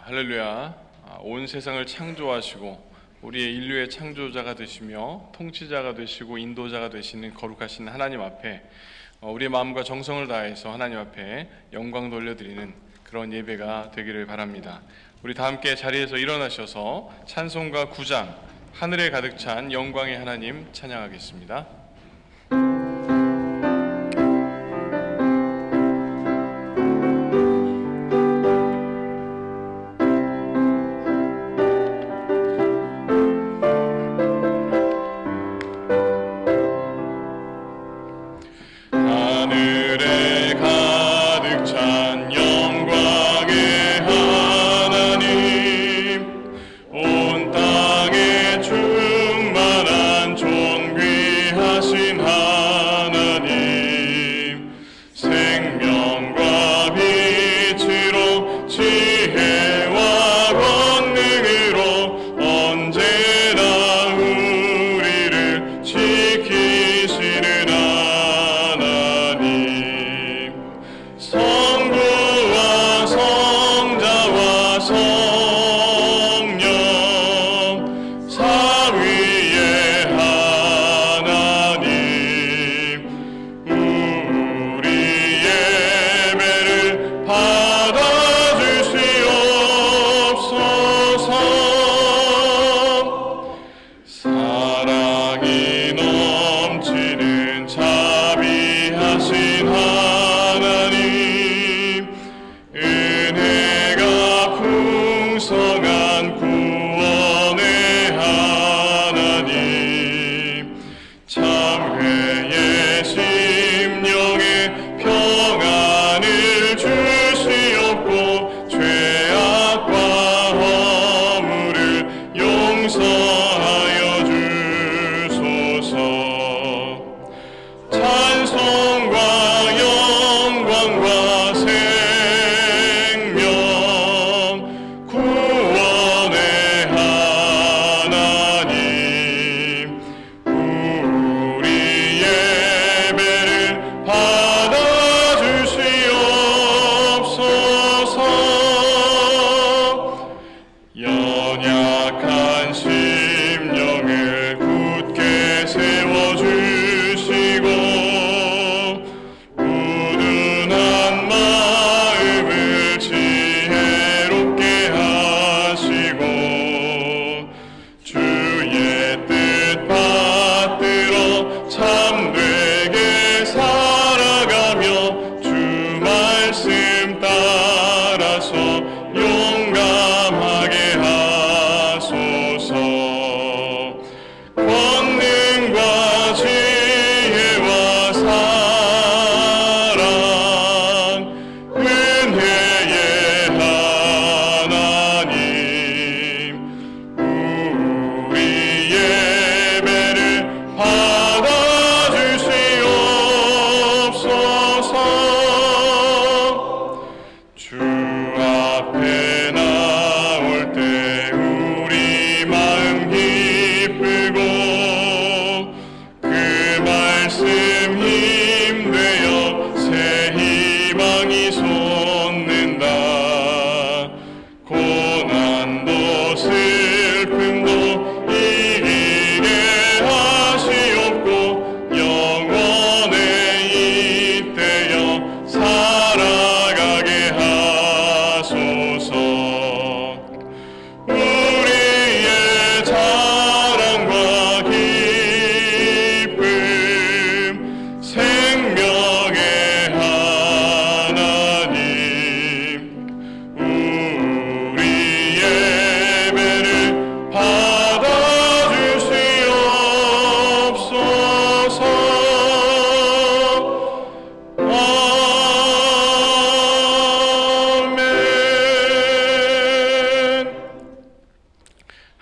할렐루야. 온 세상을 창조하시고 우리의 인류의 창조자가 되시며 통치자가 되시고 인도자가 되시는 거룩하신 하나님 앞에 우리의 마음과 정성을 다해서 하나님 앞에 영광 돌려드리는 그런 예배가 되기를 바랍니다. 우리 다 함께 자리에서 일어나셔서 찬송가 9장 하늘에 가득 찬 영광의 하나님 찬양하겠습니다.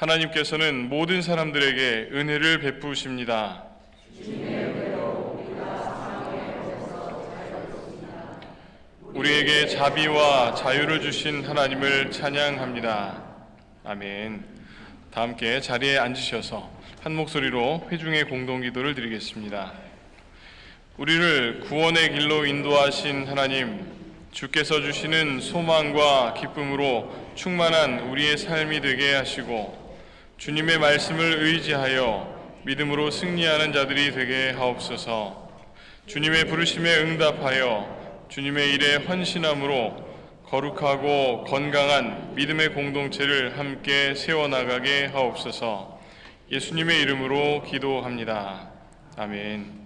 하나님께서는 모든 사람들에게 은혜를 베푸십니다. 우리에게 자비와 자유를 주신 하나님을 찬양합니다. 아멘. 다 함께 자리에 앉으셔서 한 목소리로 회중의 공동기도를 드리겠습니다. 우리를 구원의 길로 인도하신 하나님, 주께서 주시는 소망과 기쁨으로 충만한 우리의 삶이 되게 하시고 주님의 말씀을 의지하여 믿음으로 승리하는 자들이 되게 하옵소서. 주님의 부르심에 응답하여 주님의 일에 헌신함으로 거룩하고 건강한 믿음의 공동체를 함께 세워나가게 하옵소서. 예수님의 이름으로 기도합니다. 아멘.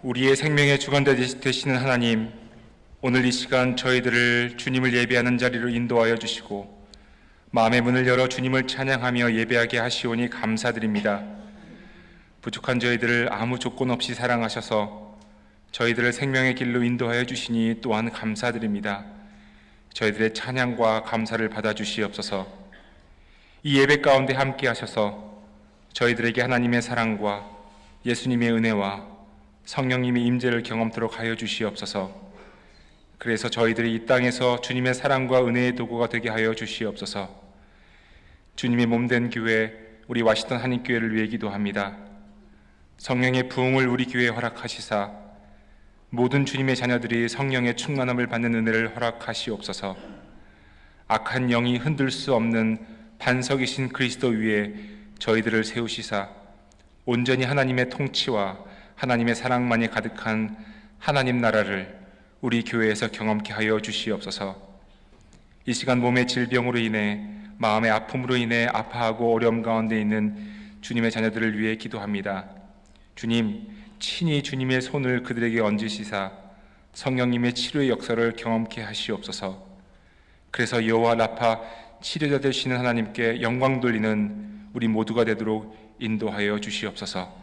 우리의 생명의 주관 되시는 하나님, 오늘 이 시간 저희들을 주님을 예배하는 자리로 인도하여 주시고 마음의 문을 열어 주님을 찬양하며 예배하게 하시오니 감사드립니다. 부족한 저희들을 아무 조건 없이 사랑하셔서 저희들을 생명의 길로 인도하여 주시니 또한 감사드립니다. 저희들의 찬양과 감사를 받아주시옵소서. 이 예배 가운데 함께 하셔서 저희들에게 하나님의 사랑과 예수님의 은혜와 성령님의 임재를 경험토록 하여 주시옵소서. 그래서 저희들이 이 땅에서 주님의 사랑과 은혜의 도구가 되게 하여 주시옵소서. 주님의 몸된 교회, 우리 와시던 한인교회를 위해 기도합니다. 성령의 부흥을 우리 교회에 허락하시사 모든 주님의 자녀들이 성령의 충만함을 받는 은혜를 허락하시옵소서. 악한 영이 흔들 수 없는 반석이신 그리스도 위에 저희들을 세우시사 온전히 하나님의 통치와 하나님의 사랑만이 가득한 하나님 나라를 우리 교회에서 경험케 하여 주시옵소서. 이 시간 몸의 질병으로 인해 마음의 아픔으로 인해 아파하고 어려움 가운데 있는 주님의 자녀들을 위해 기도합니다. 주님, 친히 주님의 손을 그들에게 얹으시사 성령님의 치료의 역사를 경험케 하시옵소서. 그래서 여호와 라파 치료자 되시는 하나님께 영광 돌리는 우리 모두가 되도록 인도하여 주시옵소서.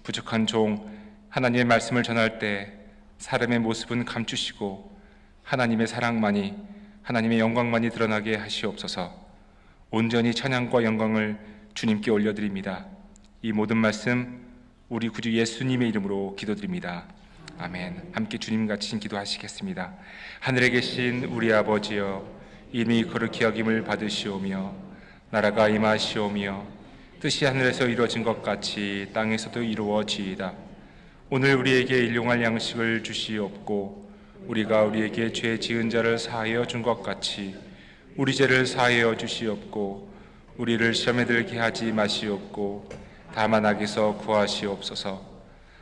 부족한 종, 하나님의 말씀을 전할 때 사람의 모습은 감추시고 하나님의 사랑만이, 하나님의 영광만이 드러나게 하시옵소서. 온전히 찬양과 영광을 주님께 올려드립니다. 이 모든 말씀 우리 구주 예수님의 이름으로 기도드립니다. 아멘. 함께 주님같이 기도하시겠습니다. 하늘에 계신 우리 아버지여, 이름이 거룩히 여김을 받으시오며 나라가 임하시오며 뜻이 하늘에서 이루어진 것 같이 땅에서도 이루어지이다. 오늘 우리에게 일용할 양식을 주시옵고 우리가 우리에게 죄 지은 자를 사하여 준 것 같이 우리 죄를 사하여 주시옵고 우리를 시험에 들게 하지 마시옵고 다만 악에서 구하시옵소서.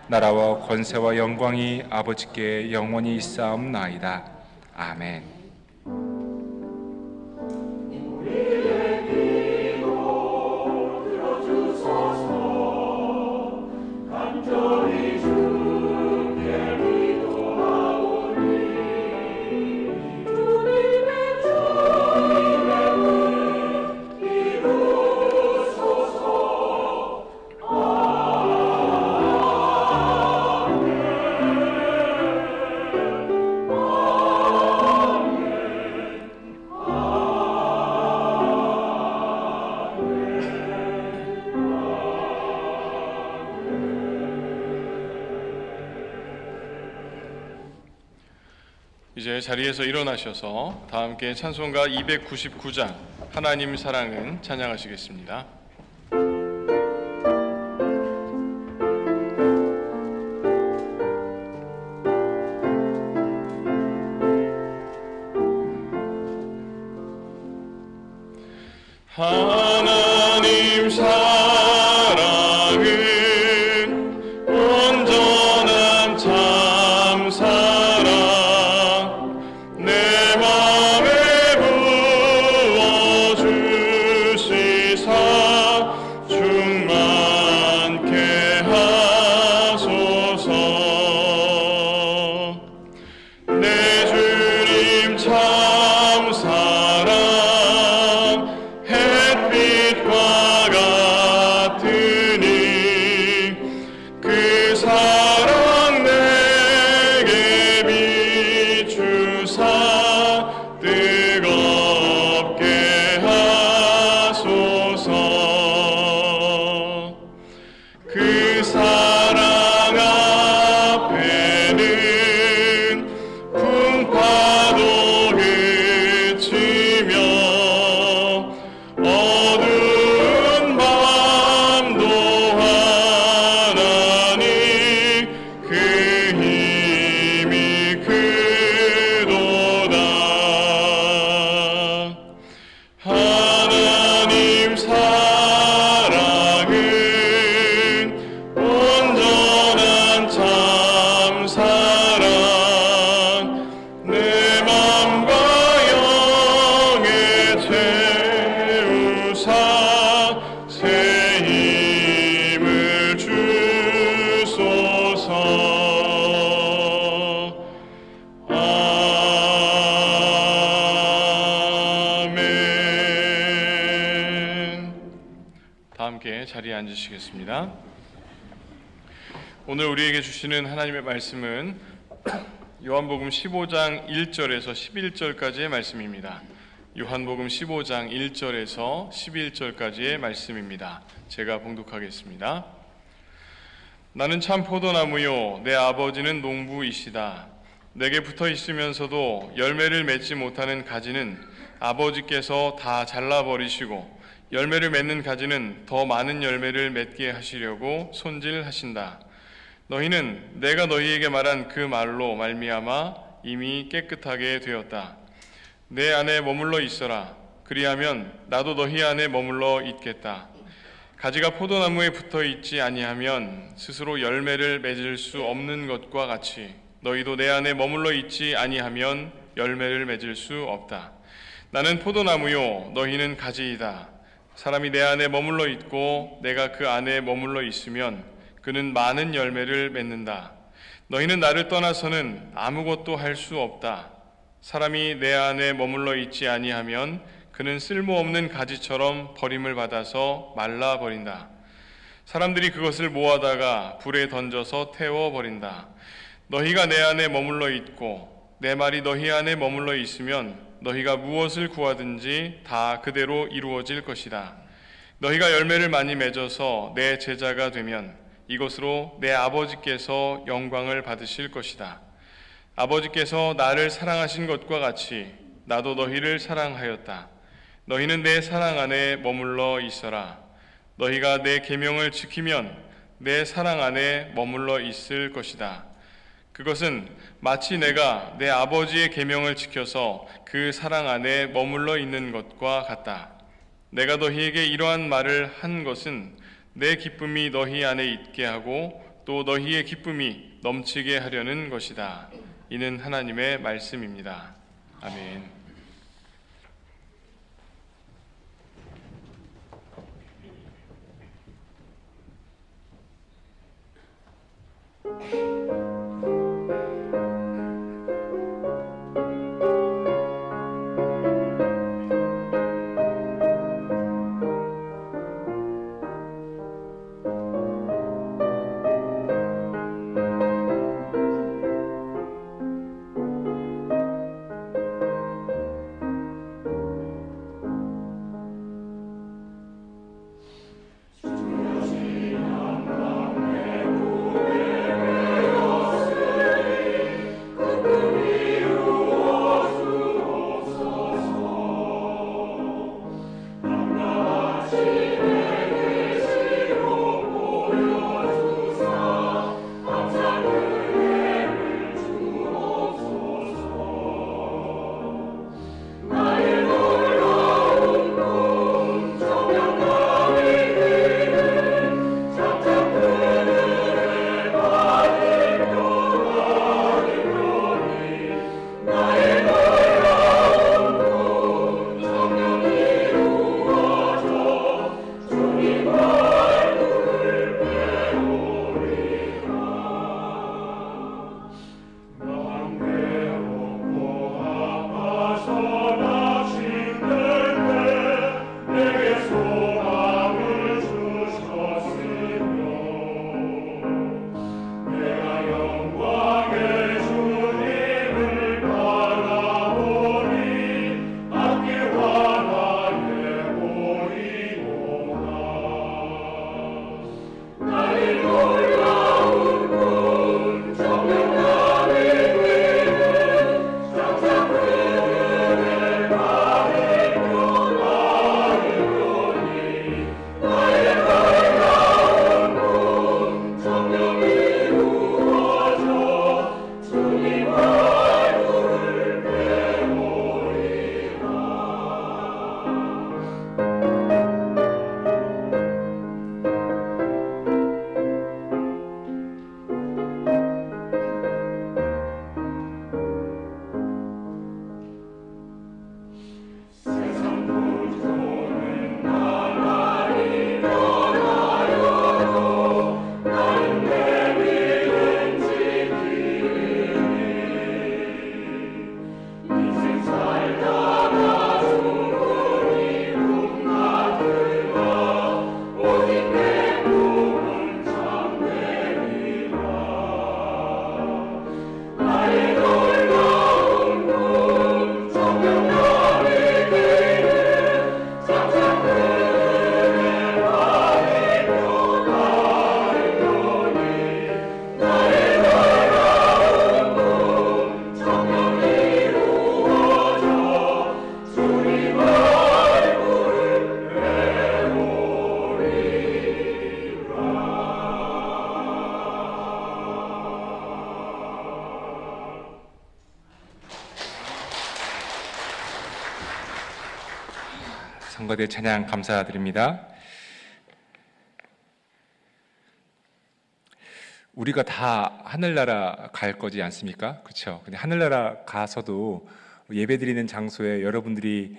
나라와 권세와 영광이 아버지께 영원히 있사옵나이다. 아멘. 이제 자리에서 일어나셔서 다 함께 찬송가 299장 하나님 사랑은 찬양하시겠습니다. 하나님 사랑은 온전함 참 사랑 내 맘에 부어주시사 충만케 하소서. 내 주님 참 사랑 햇빛과 어두운 밤도 하나님 그 힘이 크도다. 하나님 사랑은 온전한 참 사랑 내 맘과 영에 채우사 새 힘을 주소서. 아멘. 다 함께 자리에 앉으시겠습니다. 오늘 우리에게 주시는 하나님의 말씀은 요한복음 15장 1절에서 11절까지의 말씀입니다. 요한복음 15장 1절에서 11절까지의 말씀입니다. 제가 봉독하겠습니다. 나는 참 포도나무요 내 아버지는 농부이시다. 내게 붙어 있으면서도 열매를 맺지 못하는 가지는 아버지께서 다 잘라버리시고 열매를 맺는 가지는 더 많은 열매를 맺게 하시려고 손질하신다. 너희는 내가 너희에게 말한 그 말로 말미암아 이미 깨끗하게 되었다. 내 안에 머물러 있어라. 그리하면 나도 너희 안에 머물러 있겠다. 가지가 포도나무에 붙어 있지 아니하면 스스로 열매를 맺을 수 없는 것과 같이 너희도 내 안에 머물러 있지 아니하면 열매를 맺을 수 없다. 나는 포도나무요 너희는 가지이다. 사람이 내 안에 머물러 있고 내가 그 안에 머물러 있으면 그는 많은 열매를 맺는다. 너희는 나를 떠나서는 아무것도 할 수 없다. 사람이 내 안에 머물러 있지 아니하면 그는 쓸모없는 가지처럼 버림을 받아서 말라버린다. 사람들이 그것을 모아다가 불에 던져서 태워버린다. 너희가 내 안에 머물러 있고 내 말이 너희 안에 머물러 있으면 너희가 무엇을 구하든지 다 그대로 이루어질 것이다. 너희가 열매를 많이 맺어서 내 제자가 되면 이것으로 내 아버지께서 영광을 받으실 것이다. 아버지께서 나를 사랑하신 것과 같이 나도 너희를 사랑하였다. 너희는 내 사랑 안에 머물러 있어라. 너희가 내 계명을 지키면 내 사랑 안에 머물러 있을 것이다. 그것은 마치 내가 내 아버지의 계명을 지켜서 그 사랑 안에 머물러 있는 것과 같다. 내가 너희에게 이러한 말을 한 것은 내 기쁨이 너희 안에 있게 하고 또 너희의 기쁨이 넘치게 하려는 것이다. 이는 하나님의 말씀입니다. 아멘. 거대 찬양 감사드립니다. 우리가 다 하늘나라 갈 거지 않습니까? 그렇죠? 근데 하늘나라 가서도 예배드리는 장소에 여러분들이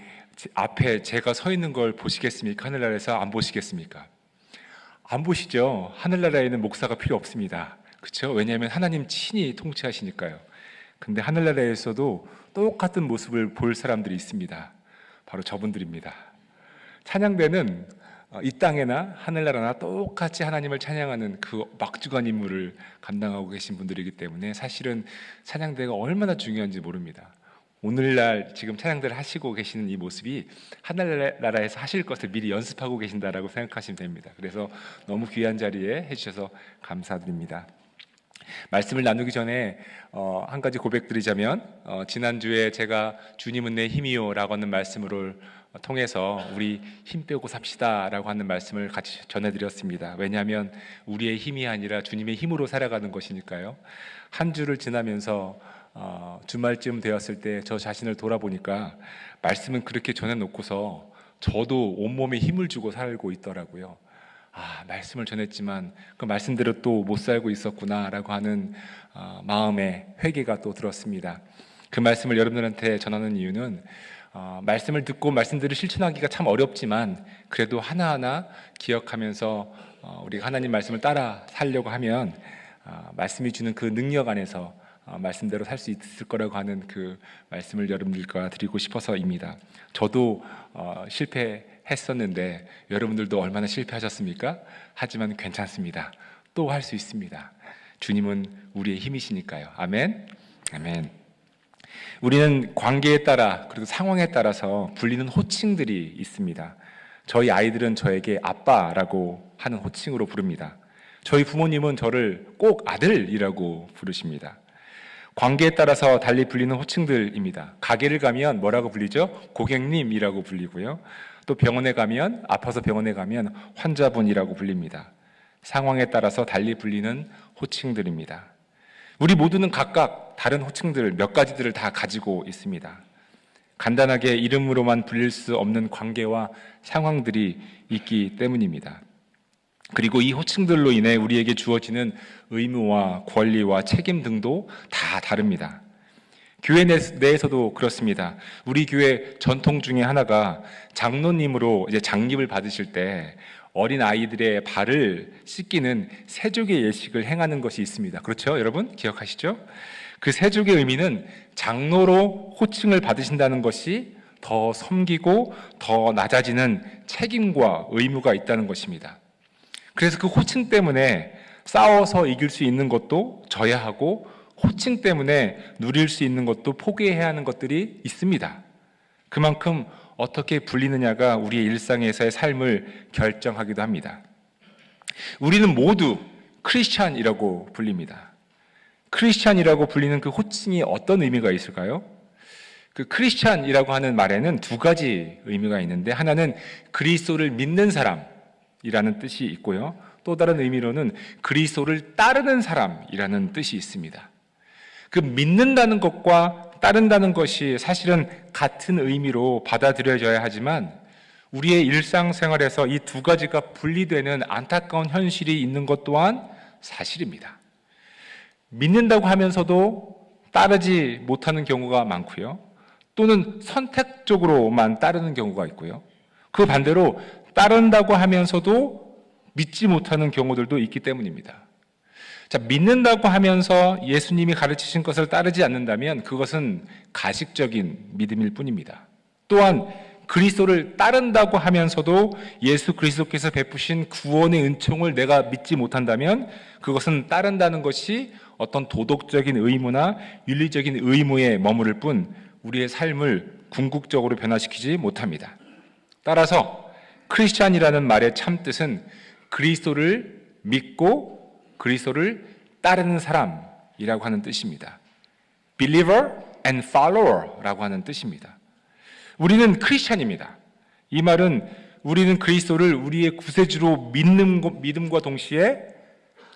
앞에 제가 서 있는 걸 보시겠습니까? 하늘나라에서 안 보시겠습니까? 안 보시죠. 하늘나라에는 목사가 필요 없습니다. 그렇죠? 왜냐하면 하나님 친히 통치하시니까요. 근데 하늘나라에서도 똑같은 모습을 볼 사람들이 있습니다. 바로 저분들입니다. 찬양대는 이 땅에나 하늘나라나 똑같이 하나님을 찬양하는 그 막중한 임무를 감당하고 계신 분들이기 때문에 사실은 찬양대가 얼마나 중요한지 모릅니다. 오늘날 지금 찬양대를 하시고 계시는 이 모습이 하늘나라에서 하실 것을 미리 연습하고 계신다라고 생각하시면 됩니다. 그래서 너무 귀한 자리에 해주셔서 감사드립니다. 말씀을 나누기 전에 한 가지 고백드리자면 지난주에 제가 주님은 내 힘이요 라고 하는 말씀을 통해서 우리 힘 빼고 삽시다 라고 하는 말씀을 같이 전해드렸습니다. 왜냐하면 우리의 힘이 아니라 주님의 힘으로 살아가는 것이니까요. 한 주를 지나면서 주말쯤 되었을 때 저 자신을 돌아보니까 말씀은 그렇게 전해놓고서 저도 온몸에 힘을 주고 살고 있더라고요. 말씀을 전했지만 그 말씀대로 또 못 살고 있었구나라고 하는 마음의 회개가 또 들었습니다. 그 말씀을 여러분들한테 전하는 이유는 말씀을 듣고 말씀들을 실천하기가 참 어렵지만 그래도 하나하나 기억하면서 우리가 하나님 말씀을 따라 살려고 하면 말씀이 주는 그 능력 안에서 말씀대로 살 수 있을 거라고 하는 그 말씀을 여러분들과 드리고 싶어서입니다. 저도 실패했었는데 여러분들도 얼마나 실패하셨습니까? 하지만 괜찮습니다. 또 할 수 있습니다. 주님은 우리의 힘이시니까요. 아멘. 아멘. 우리는 관계에 따라 그리고 상황에 따라서 불리는 호칭들이 있습니다. 저희 아이들은 저에게 아빠라고 하는 호칭으로 부릅니다. 저희 부모님은 저를 꼭 아들이라고 부르십니다. 관계에 따라서 달리 불리는 호칭들입니다. 가게를 가면 뭐라고 불리죠? 고객님이라고 불리고요. 또 병원에 가면 아파서 병원에 가면 환자분이라고 불립니다. 상황에 따라서 달리 불리는 호칭들입니다. 우리 모두는 각각 다른 호칭들 몇 가지들을 다 가지고 있습니다. 간단하게 이름으로만 불릴 수 없는 관계와 상황들이 있기 때문입니다. 그리고 이 호칭들로 인해 우리에게 주어지는 의무와 권리와 책임 등도 다 다릅니다. 교회 내에서도 그렇습니다. 우리 교회 전통 중에 하나가 장로님으로 이제 장립을 받으실 때 어린 아이들의 발을 씻기는 세족의 예식을 행하는 것이 있습니다. 그렇죠, 여러분 기억하시죠? 그 세족의 의미는 장로로 호칭을 받으신다는 것이 더 섬기고 더 낮아지는 책임과 의무가 있다는 것입니다. 그래서 그 호칭 때문에 싸워서 이길 수 있는 것도 져야 하고 호칭 때문에 누릴 수 있는 것도 포기해야 하는 것들이 있습니다. 그만큼 어떻게 불리느냐가 우리의 일상에서의 삶을 결정하기도 합니다. 우리는 모두 크리스찬이라고 불립니다. 크리스찬이라고 불리는 그 호칭이 어떤 의미가 있을까요? 그 크리스찬이라고 하는 말에는 두 가지 의미가 있는데 하나는 그리스도를 믿는 사람이라는 뜻이 있고요. 또 다른 의미로는 그리스도를 따르는 사람이라는 뜻이 있습니다. 그 믿는다는 것과 따른다는 것이 사실은 같은 의미로 받아들여져야 하지만 우리의 일상생활에서 이 두 가지가 분리되는 안타까운 현실이 있는 것 또한 사실입니다. 믿는다고 하면서도 따르지 못하는 경우가 많고요. 또는 선택적으로만 따르는 경우가 있고요. 그 반대로 따른다고 하면서도 믿지 못하는 경우들도 있기 때문입니다. 자, 믿는다고 하면서 예수님이 가르치신 것을 따르지 않는다면 그것은 가식적인 믿음일 뿐입니다. 또한 그리스도를 따른다고 하면서도 예수 그리스도께서 베푸신 구원의 은총을 내가 믿지 못한다면 그것은 따른다는 것이 어떤 도덕적인 의무나 윤리적인 의무에 머무를 뿐 우리의 삶을 궁극적으로 변화시키지 못합니다. 따라서 크리스찬이라는 말의 참뜻은 그리스도를 믿고 그리스도를 따르는 사람이라고 하는 뜻입니다. Believer and follower라고 하는 뜻입니다. 우리는 크리스찬입니다. 이 말은 우리는 그리스도를 우리의 구세주로 믿음과 동시에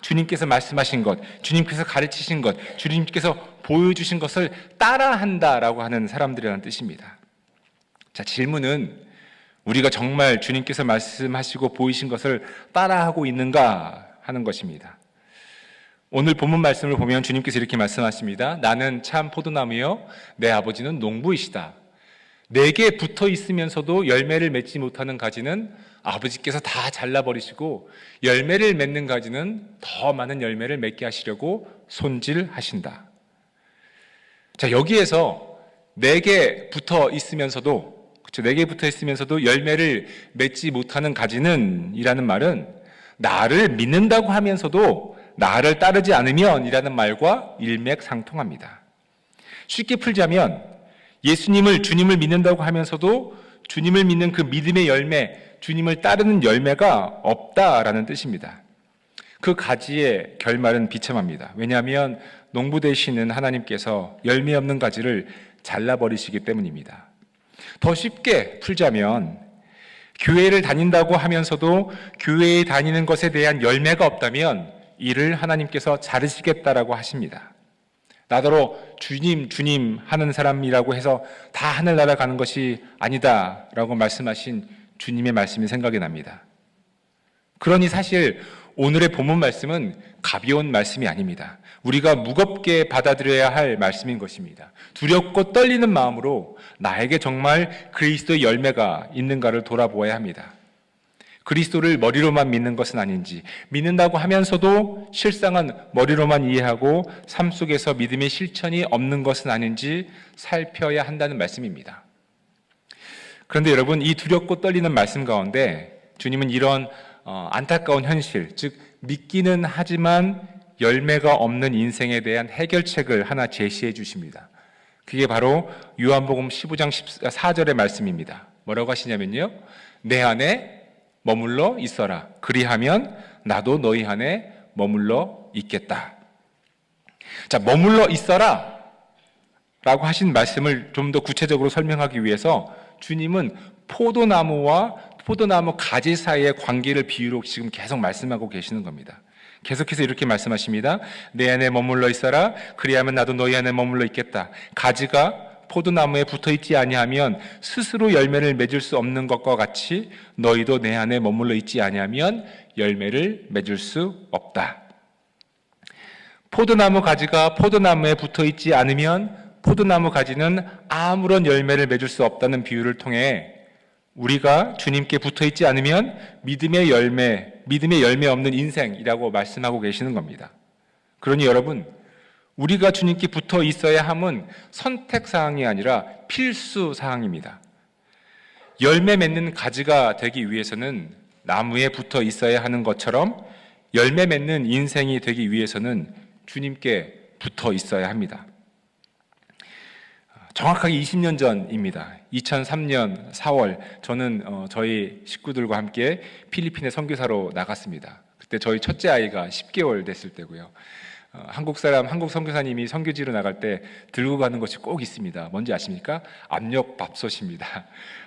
주님께서 말씀하신 것, 주님께서 가르치신 것, 주님께서 보여주신 것을 따라한다라고 하는 사람들이라는 뜻입니다. 자, 질문은 우리가 정말 주님께서 말씀하시고 보이신 것을 따라하고 있는가 하는 것입니다. 오늘 본문 말씀을 보면 주님께서 이렇게 말씀하십니다. 나는 참 포도나무요 내 아버지는 농부이시다. 내게 붙어 있으면서도 열매를 맺지 못하는 가지는 아버지께서 다 잘라버리시고 열매를 맺는 가지는 더 많은 열매를 맺게 하시려고 손질하신다. 자, 여기에서 내게 붙어 있으면서도, 그렇죠? 내게 붙어 있으면서도 열매를 맺지 못하는 가지는 이라는 말은 나를 믿는다고 하면서도 나를 따르지 않으면 이라는 말과 일맥상통합니다. 쉽게 풀자면 예수님을, 주님을 믿는다고 하면서도 주님을 믿는 그 믿음의 열매, 주님을 따르는 열매가 없다라는 뜻입니다. 그 가지의 결말은 비참합니다. 왜냐하면 농부 되시는 하나님께서 열매 없는 가지를 잘라버리시기 때문입니다. 더 쉽게 풀자면 교회를 다닌다고 하면서도 교회에 다니는 것에 대한 열매가 없다면 이를 하나님께서 자르시겠다라고 하십니다. 나더러 주님 주님 하는 사람이라고 해서 다 하늘나라 가는 것이 아니다라고 말씀하신 주님의 말씀이 생각이 납니다. 그러니 사실 오늘의 본문 말씀은 가벼운 말씀이 아닙니다. 우리가 무겁게 받아들여야 할 말씀인 것입니다. 두렵고 떨리는 마음으로 나에게 정말 그리스도의 열매가 있는가를 돌아보아야 합니다. 그리스도를 머리로만 믿는 것은 아닌지, 믿는다고 하면서도 실상은 머리로만 이해하고 삶 속에서 믿음의 실천이 없는 것은 아닌지 살펴야 한다는 말씀입니다. 그런데 여러분, 이 두렵고 떨리는 말씀 가운데 주님은 이런 안타까운 현실, 즉 믿기는 하지만 열매가 없는 인생에 대한 해결책을 하나 제시해 주십니다. 그게 바로 요한복음 15장 14절의 말씀입니다. 뭐라고 하시냐면요, 내 안에 머물러 있어라. 그리하면 나도 너희 안에 머물러 있겠다. 자, 머물러 있어라 라고 하신 말씀을 좀 더 구체적으로 설명하기 위해서 주님은 포도나무와 포도나무 가지 사이의 관계를 비유로 지금 계속 말씀하고 계시는 겁니다. 계속해서 이렇게 말씀하십니다. 내 안에 머물러 있어라. 그리하면 나도 너희 안에 머물러 있겠다. 가지가 포도나무에 붙어있지 아니하면 스스로 열매를 맺을 수 없는 것과 같이 너희도 내 안에 머물러 있지 아니하면 열매를 맺을 수 없다. 포도나무 가지가 포도나무에 붙어있지 않으면 포도나무 가지는 아무런 열매를 맺을 수 없다는 비유를 통해 우리가 주님께 붙어있지 않으면 믿음의 열매 없는 인생이라고 말씀하고 계시는 겁니다. 그러니 여러분, 우리가 주님께 붙어 있어야 함은 선택사항이 아니라 필수사항입니다. 열매 맺는 가지가 되기 위해서는 나무에 붙어 있어야 하는 것처럼 열매 맺는 인생이 되기 위해서는 주님께 붙어 있어야 합니다. 정확하게 20년 전입니다. 2003년 4월 저는 저희 식구들과 함께 필리핀에 선교사로 나갔습니다. 그때 저희 첫째 아이가 10개월 됐을 때고요. 한국 선교사님이 선교지로 나갈 때 들고 가는 것이 꼭 있습니다. 뭔지 아십니까? 압력밥솥입니다.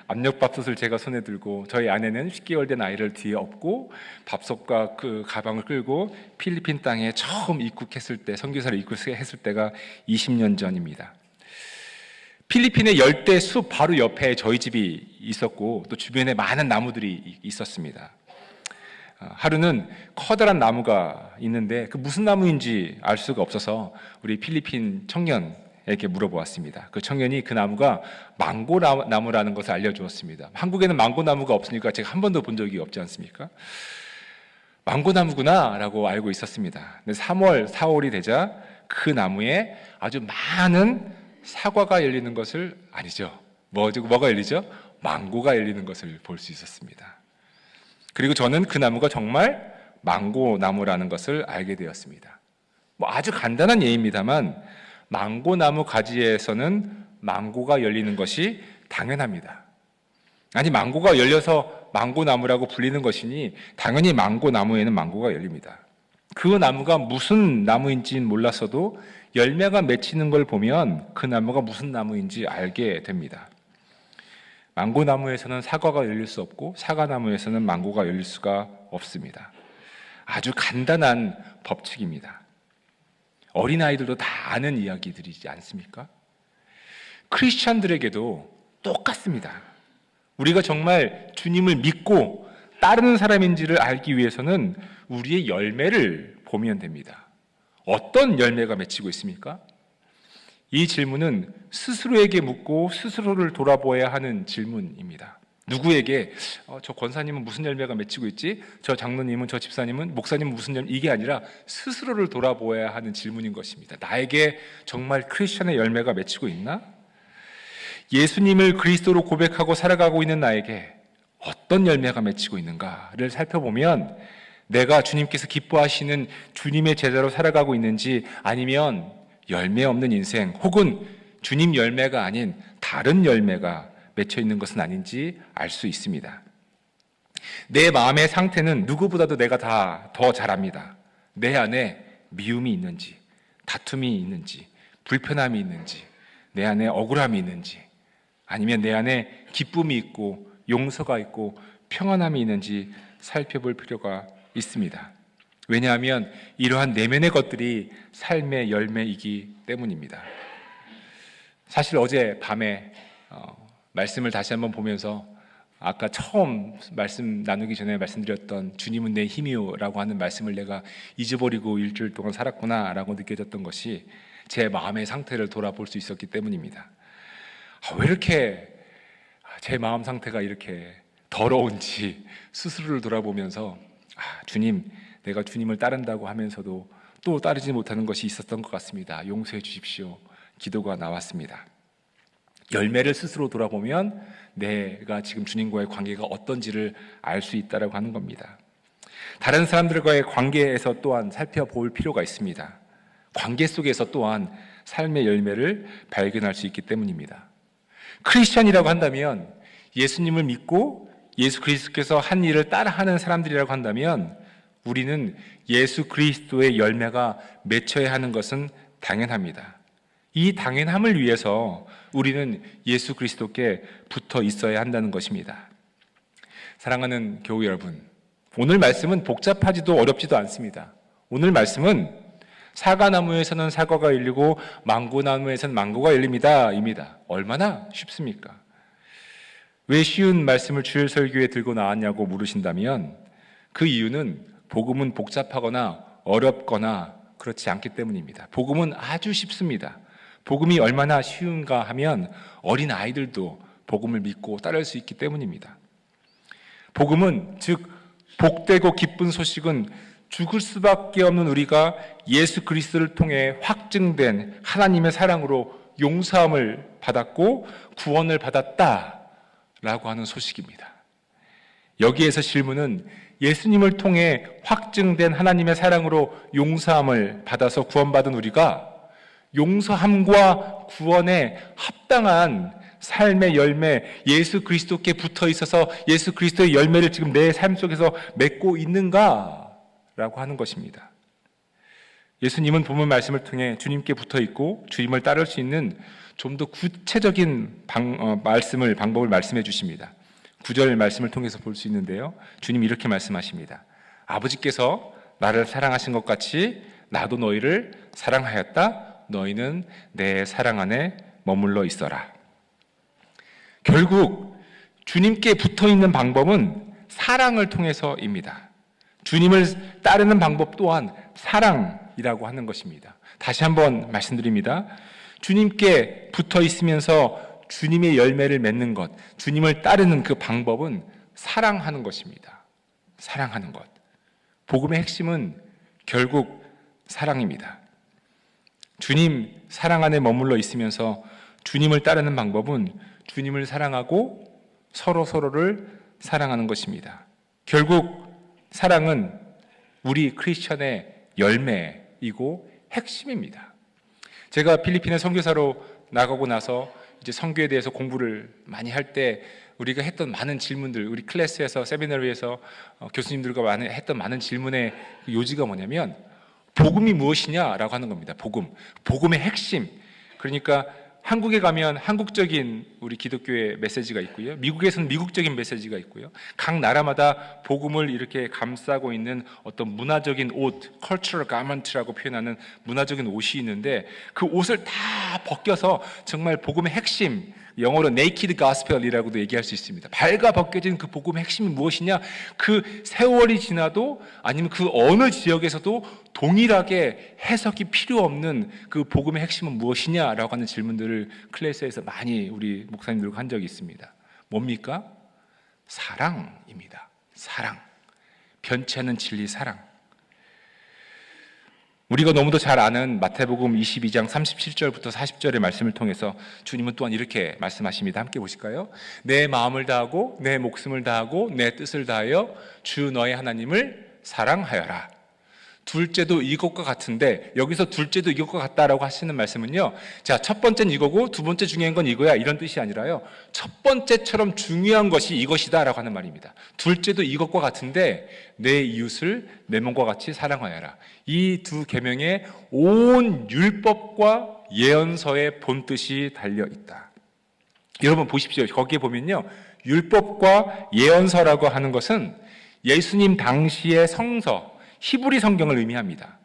압력밥솥을 제가 손에 들고 저희 아내는 10개월 된 아이를 뒤에 업고 밥솥과 그 가방을 끌고 필리핀 땅에 처음 입국했을 때, 선교사로 입국했을 때가 20년 전입니다. 필리핀의 열대 숲 바로 옆에 저희 집이 있었고 또 주변에 많은 나무들이 있었습니다. 하루는 커다란 나무가 있는데 그 무슨 나무인지 알 수가 없어서 우리 필리핀 청년에게 물어보았습니다. 그 청년이 그 나무가 망고 나무라는 것을 알려주었습니다. 한국에는 망고 나무가 없으니까 제가 한 번도 본 적이 없지 않습니까? 망고 나무구나 라고 알고 있었습니다. 근데 3월, 4월이 되자 그 나무에 아주 많은 사과가 열리는 것을, 아니죠, 뭐가 열리죠? 망고가 열리는 것을 볼 수 있었습니다. 그리고 저는 그 나무가 정말 망고 나무라는 것을 알게 되었습니다. 아주 간단한 예입니다만 망고 나무 가지에서는 망고가 열리는 것이 당연합니다. 아니, 망고가 열려서 망고 나무라고 불리는 것이니 당연히 망고 나무에는 망고가 열립니다. 그 나무가 무슨 나무인지는 몰랐어도 열매가 맺히는 걸 보면 그 나무가 무슨 나무인지 알게 됩니다. 망고나무에서는 사과가 열릴 수 없고 사과나무에서는 망고가 열릴 수가 없습니다. 아주 간단한 법칙입니다. 어린아이들도 다 아는 이야기들이지 않습니까? 크리스찬들에게도 똑같습니다. 우리가 정말 주님을 믿고 따르는 사람인지를 알기 위해서는 우리의 열매를 보면 됩니다. 어떤 열매가 맺히고 있습니까? 이 질문은 스스로에게 묻고 스스로를 돌아보아야 하는 질문입니다. 누구에게 저 권사님은 무슨 열매가 맺히고 있지? 저 장로님은, 저 집사님은, 목사님은 무슨 열매? 이게 아니라 스스로를 돌아보아야 하는 질문인 것입니다. 나에게 정말 크리스천의 열매가 맺히고 있나? 예수님을 그리스도로 고백하고 살아가고 있는 나에게 어떤 열매가 맺히고 있는가를 살펴보면 내가 주님께서 기뻐하시는 주님의 제자로 살아가고 있는지, 아니면 열매 없는 인생 혹은 주님 열매가 아닌 다른 열매가 맺혀 있는 것은 아닌지 알 수 있습니다. 내 마음의 상태는 누구보다도 내가 다 더 잘 압니다. 내 안에 미움이 있는지, 다툼이 있는지, 불편함이 있는지, 내 안에 억울함이 있는지, 아니면 내 안에 기쁨이 있고 용서가 있고 평안함이 있는지 살펴볼 필요가 있습니다. 왜냐하면 이러한 내면의 것들이 삶의 열매이기 때문입니다. 사실 어제 밤에 말씀을 다시 한번 보면서 아까 처음 말씀 나누기 전에 말씀드렸던 주님은 내 힘이요라고 하는 말씀을 내가 잊어버리고 일주일 동안 살았구나라고 느껴졌던 것이 제 마음의 상태를 돌아볼 수 있었기 때문입니다. 왜 이렇게 제 마음 상태가 이렇게 더러운지 스스로를 돌아보면서 주님, 내가 주님을 따른다고 하면서도 또 따르지 못하는 것이 있었던 것 같습니다. 용서해 주십시오. 기도가 나왔습니다. 열매를 스스로 돌아보면 내가 지금 주님과의 관계가 어떤지를 알 수 있다고 하는 겁니다. 다른 사람들과의 관계에서 또한 살펴볼 필요가 있습니다. 관계 속에서 또한 삶의 열매를 발견할 수 있기 때문입니다. 크리스찬이라고 한다면, 예수님을 믿고 예수 그리스도께서 한 일을 따라하는 사람들이라고 한다면 우리는 예수 그리스도의 열매가 맺혀야 하는 것은 당연합니다. 이 당연함을 위해서 우리는 예수 그리스도께 붙어 있어야 한다는 것입니다. 사랑하는 교우 여러분, 오늘 말씀은 복잡하지도 어렵지도 않습니다. 오늘 말씀은 사과나무에서는 사과가 열리고 망고나무에서는 망고가 열립니다 입니다. 얼마나 쉽습니까? 왜 쉬운 말씀을 주일 설교에 들고 나왔냐고 물으신다면 그 이유는 복음은 복잡하거나 어렵거나 그렇지 않기 때문입니다. 복음은 아주 쉽습니다. 복음이 얼마나 쉬운가 하면 어린 아이들도 복음을 믿고 따를 수 있기 때문입니다. 복음은, 즉 복되고 기쁜 소식은 죽을 수밖에 없는 우리가 예수 그리스도를 통해 확증된 하나님의 사랑으로 용서함을 받았고 구원을 받았다라고 하는 소식입니다. 여기에서 질문은 예수님을 통해 확증된 하나님의 사랑으로 용서함을 받아서 구원받은 우리가 용서함과 구원에 합당한 삶의 열매, 예수 그리스도께 붙어 있어서 예수 그리스도의 열매를 지금 내 삶 속에서 맺고 있는가라고 하는 것입니다. 예수님은 본문 말씀을 통해 주님께 붙어 있고 주님을 따를 수 있는 좀 더 구체적인 방법을 말씀해 주십니다. 9절 말씀을 통해서 볼 수 있는데요, 주님이 이렇게 말씀하십니다. 아버지께서 나를 사랑하신 것 같이 나도 너희를 사랑하였다. 너희는 내 사랑 안에 머물러 있어라. 결국 주님께 붙어 있는 방법은 사랑을 통해서입니다. 주님을 따르는 방법 또한 사랑이라고 하는 것입니다. 다시 한번 말씀드립니다. 주님께 붙어 있으면서 주님의 열매를 맺는 것, 주님을 따르는 그 방법은 사랑하는 것입니다. 사랑하는 것. 복음의 핵심은 결국 사랑입니다. 주님 사랑 안에 머물러 있으면서 주님을 따르는 방법은 주님을 사랑하고 서로를 사랑하는 것입니다. 결국 사랑은 우리 크리스천의 열매이고 핵심입니다. 제가 필리핀에 선교사로 나가고 나서 이제 선교에 대해서 공부를 많이 할 때 우리가 했던 많은 질문들, 우리 클래스에서 세미나리에서 교수님들과 했던 많은 질문의 요지가 뭐냐면 복음이 무엇이냐라고 하는 겁니다. 복음의 핵심. 그러니까 한국에 가면 한국적인 우리 기독교의 메시지가 있고요, 미국에서는 미국적인 메시지가 있고요, 각 나라마다 복음을 이렇게 감싸고 있는 어떤 문화적인 옷, cultural garment라고 표현하는 문화적인 옷이 있는데 그 옷을 다 벗겨서 정말 복음의 핵심, 영어로 naked gospel이라고도 얘기할 수 있습니다. 발가 벗겨진 그 복음의 핵심이 무엇이냐? 그 세월이 지나도 아니면 그 어느 지역에서도 동일하게 해석이 필요 없는 그 복음의 핵심은 무엇이냐라고 하는 질문들을 클래스에서 많이 우리 목사님들과 한 적이 있습니다. 뭡니까? 사랑입니다. 사랑. 변치 않는 진리 사랑. 우리가 너무도 잘 아는 마태복음 22장 37절부터 40절의 말씀을 통해서 주님은 또한 이렇게 말씀하십니다. 함께 보실까요? 내 마음을 다하고 내 목숨을 다하고 내 뜻을 다하여 주 너의 하나님을 사랑하여라. 둘째도 이것과 같은데, 여기서 둘째도 이것과 같다라고 하시는 말씀은요, 자, 첫 번째는 이거고 두 번째 중요한 건 이거야, 이런 뜻이 아니라요, 첫 번째처럼 중요한 것이 이것이다 라고 하는 말입니다. 둘째도 이것과 같은데 내 이웃을 내 몸과 같이 사랑하여라. 이 두 계명에 온 율법과 예언서의 본뜻이 달려 있다. 여러분 보십시오. 거기에 보면요, 율법과 예언서라고 하는 것은 예수님 당시의 성서, 히브리 성경을 의미합니다.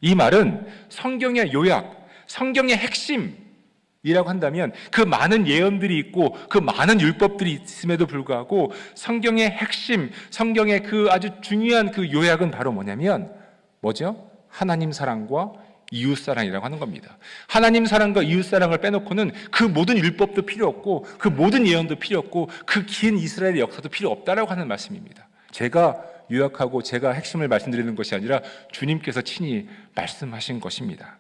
이 말은 성경의 요약, 성경의 핵심이라고 한다면 그 많은 예언들이 있고 그 많은 율법들이 있음에도 불구하고 성경의 핵심, 성경의 그 아주 중요한 그 요약은 바로 뭐냐면 뭐죠? 하나님 사랑과 이웃 사랑이라고 하는 겁니다. 하나님 사랑과 이웃 사랑을 빼놓고는 그 모든 율법도 필요 없고 그 모든 예언도 필요 없고 그 긴 이스라엘의 역사도 필요 없다라고 하는 말씀입니다. 제가 요약하고 제가 핵심을 말씀드리는 것이 아니라 주님께서 친히 말씀하신 것입니다.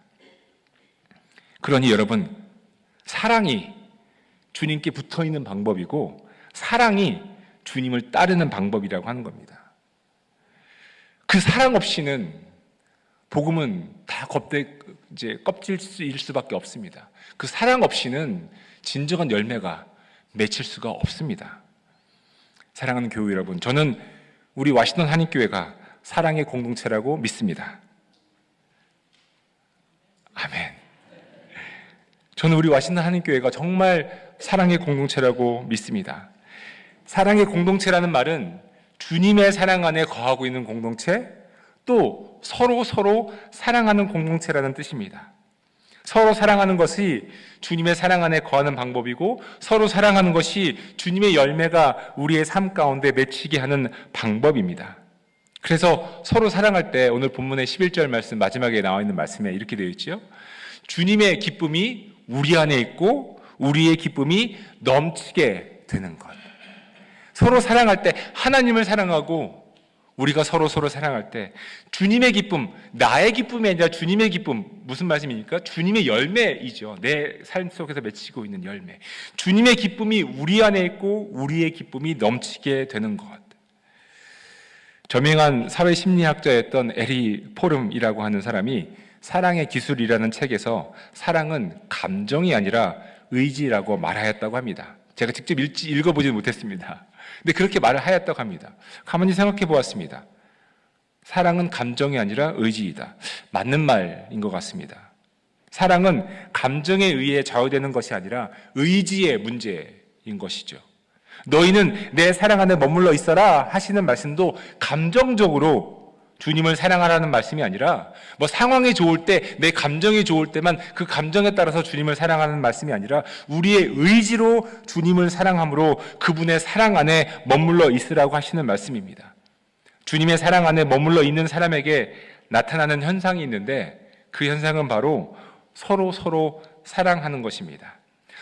그러니 여러분, 사랑이 주님께 붙어있는 방법이고 사랑이 주님을 따르는 방법이라고 하는 겁니다. 그 사랑 없이는 복음은 다 껍질일 수밖에 없습니다. 그 사랑 없이는 진정한 열매가 맺힐 수가 없습니다. 사랑하는 교회 여러분, 저는 우리 와시던 한인교회가 사랑의 공동체라고 믿습니다. 아멘. 저는 우리 와시던 한인교회가 정말 사랑의 공동체라고 믿습니다. 사랑의 공동체라는 말은 주님의 사랑 안에 거하고 있는 공동체, 또 서로 사랑하는 공동체라는 뜻입니다. 서로 사랑하는 것이 주님의 사랑 안에 거하는 방법이고 서로 사랑하는 것이 주님의 열매가 우리의 삶 가운데 맺히게 하는 방법입니다. 그래서 서로 사랑할 때 오늘 본문의 11절 말씀 마지막에 나와 있는 말씀에 이렇게 되어 있죠. 주님의 기쁨이 우리 안에 있고 우리의 기쁨이 넘치게 되는 것. 서로 사랑할 때 하나님을 사랑하고 우리가 서로 사랑할 때 주님의 기쁨, 나의 기쁨이 아니라 주님의 기쁨, 무슨 말씀입니까? 주님의 열매이죠. 내 삶 속에서 맺히고 있는 열매. 주님의 기쁨이 우리 안에 있고 우리의 기쁨이 넘치게 되는 것. 저명한 사회심리학자였던 에리 포름이라고 하는 사람이 사랑의 기술이라는 책에서 사랑은 감정이 아니라 의지라고 말하였다고 합니다. 제가 직접 읽어보지 못했습니다. 근데 그렇게 말을 하였다고 합니다. 가만히 생각해 보았습니다. 사랑은 감정이 아니라 의지이다. 맞는 말인 것 같습니다. 사랑은 감정에 의해 좌우되는 것이 아니라 의지의 문제인 것이죠. 너희는 내 사랑 안에 머물러 있어라 하시는 말씀도 감정적으로 주님을 사랑하라는 말씀이 아니라 뭐 상황이 좋을 때, 내 감정이 좋을 때만 그 감정에 따라서 주님을 사랑하는 말씀이 아니라 우리의 의지로 주님을 사랑함으로 그분의 사랑 안에 머물러 있으라고 하시는 말씀입니다. 주님의 사랑 안에 머물러 있는 사람에게 나타나는 현상이 있는데 그 현상은 바로 서로 사랑하는 것입니다.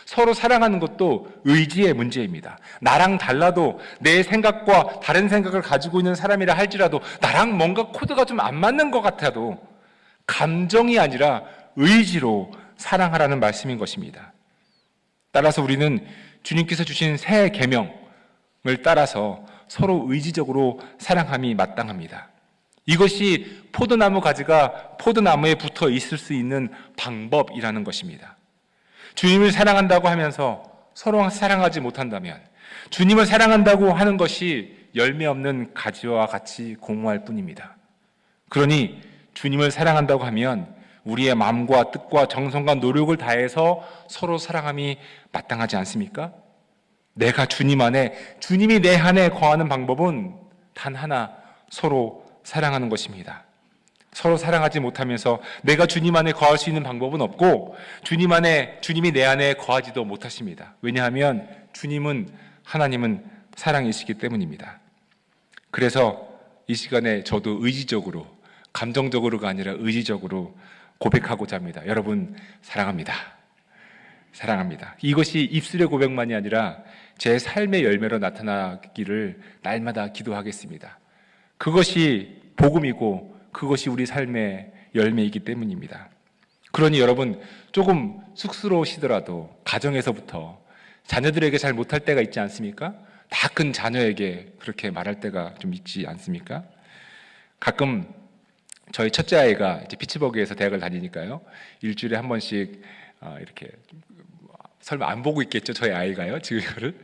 서로 사랑하는 것도 의지의 문제입니다. 나랑 달라도 내 생각과 다른 생각을 가지고 있는 사람이라 할지라도 나랑 뭔가 코드가 좀 안 맞는 것 같아도 감정이 아니라 의지로 사랑하라는 말씀인 것입니다. 따라서 우리는 주님께서 주신 새 계명을 따라서 서로 의지적으로 사랑함이 마땅합니다. 이것이 포도나무 가지가 포도나무에 붙어 있을 수 있는 방법이라는 것입니다. 주님을 사랑한다고 하면서 서로 사랑하지 못한다면 주님을 사랑한다고 하는 것이 열매 없는 가지와 같이 공허할 뿐입니다. 그러니 주님을 사랑한다고 하면 우리의 마음과 뜻과 정성과 노력을 다해서 서로 사랑함이 마땅하지 않습니까? 내가 주님 안에, 주님이 내 안에 거하는 방법은 단 하나, 서로 사랑하는 것입니다. 서로 사랑하지 못하면서 내가 주님 안에 거할 수 있는 방법은 없고 주님이 내 안에 거하지도 못하십니다. 왜냐하면 하나님은 사랑이시기 때문입니다. 그래서 이 시간에 저도 의지적으로, 감정적으로가 아니라 의지적으로 고백하고자 합니다. 여러분, 사랑합니다. 사랑합니다. 이것이 입술의 고백만이 아니라 제 삶의 열매로 나타나기를 날마다 기도하겠습니다. 그것이 복음이고 그것이 우리 삶의 열매이기 때문입니다. 그러니 여러분, 조금 쑥스러우시더라도 가정에서부터 자녀들에게 잘 못할 때가 있지 않습니까? 다 큰 자녀에게 그렇게 말할 때가 좀 있지 않습니까? 가끔 저희 첫째 아이가 이제 피츠버그에서 대학을 다니니까요, 일주일에 한 번씩 이렇게, 설마 안 보고 있겠죠, 저희 아이가요, 지금 이거를.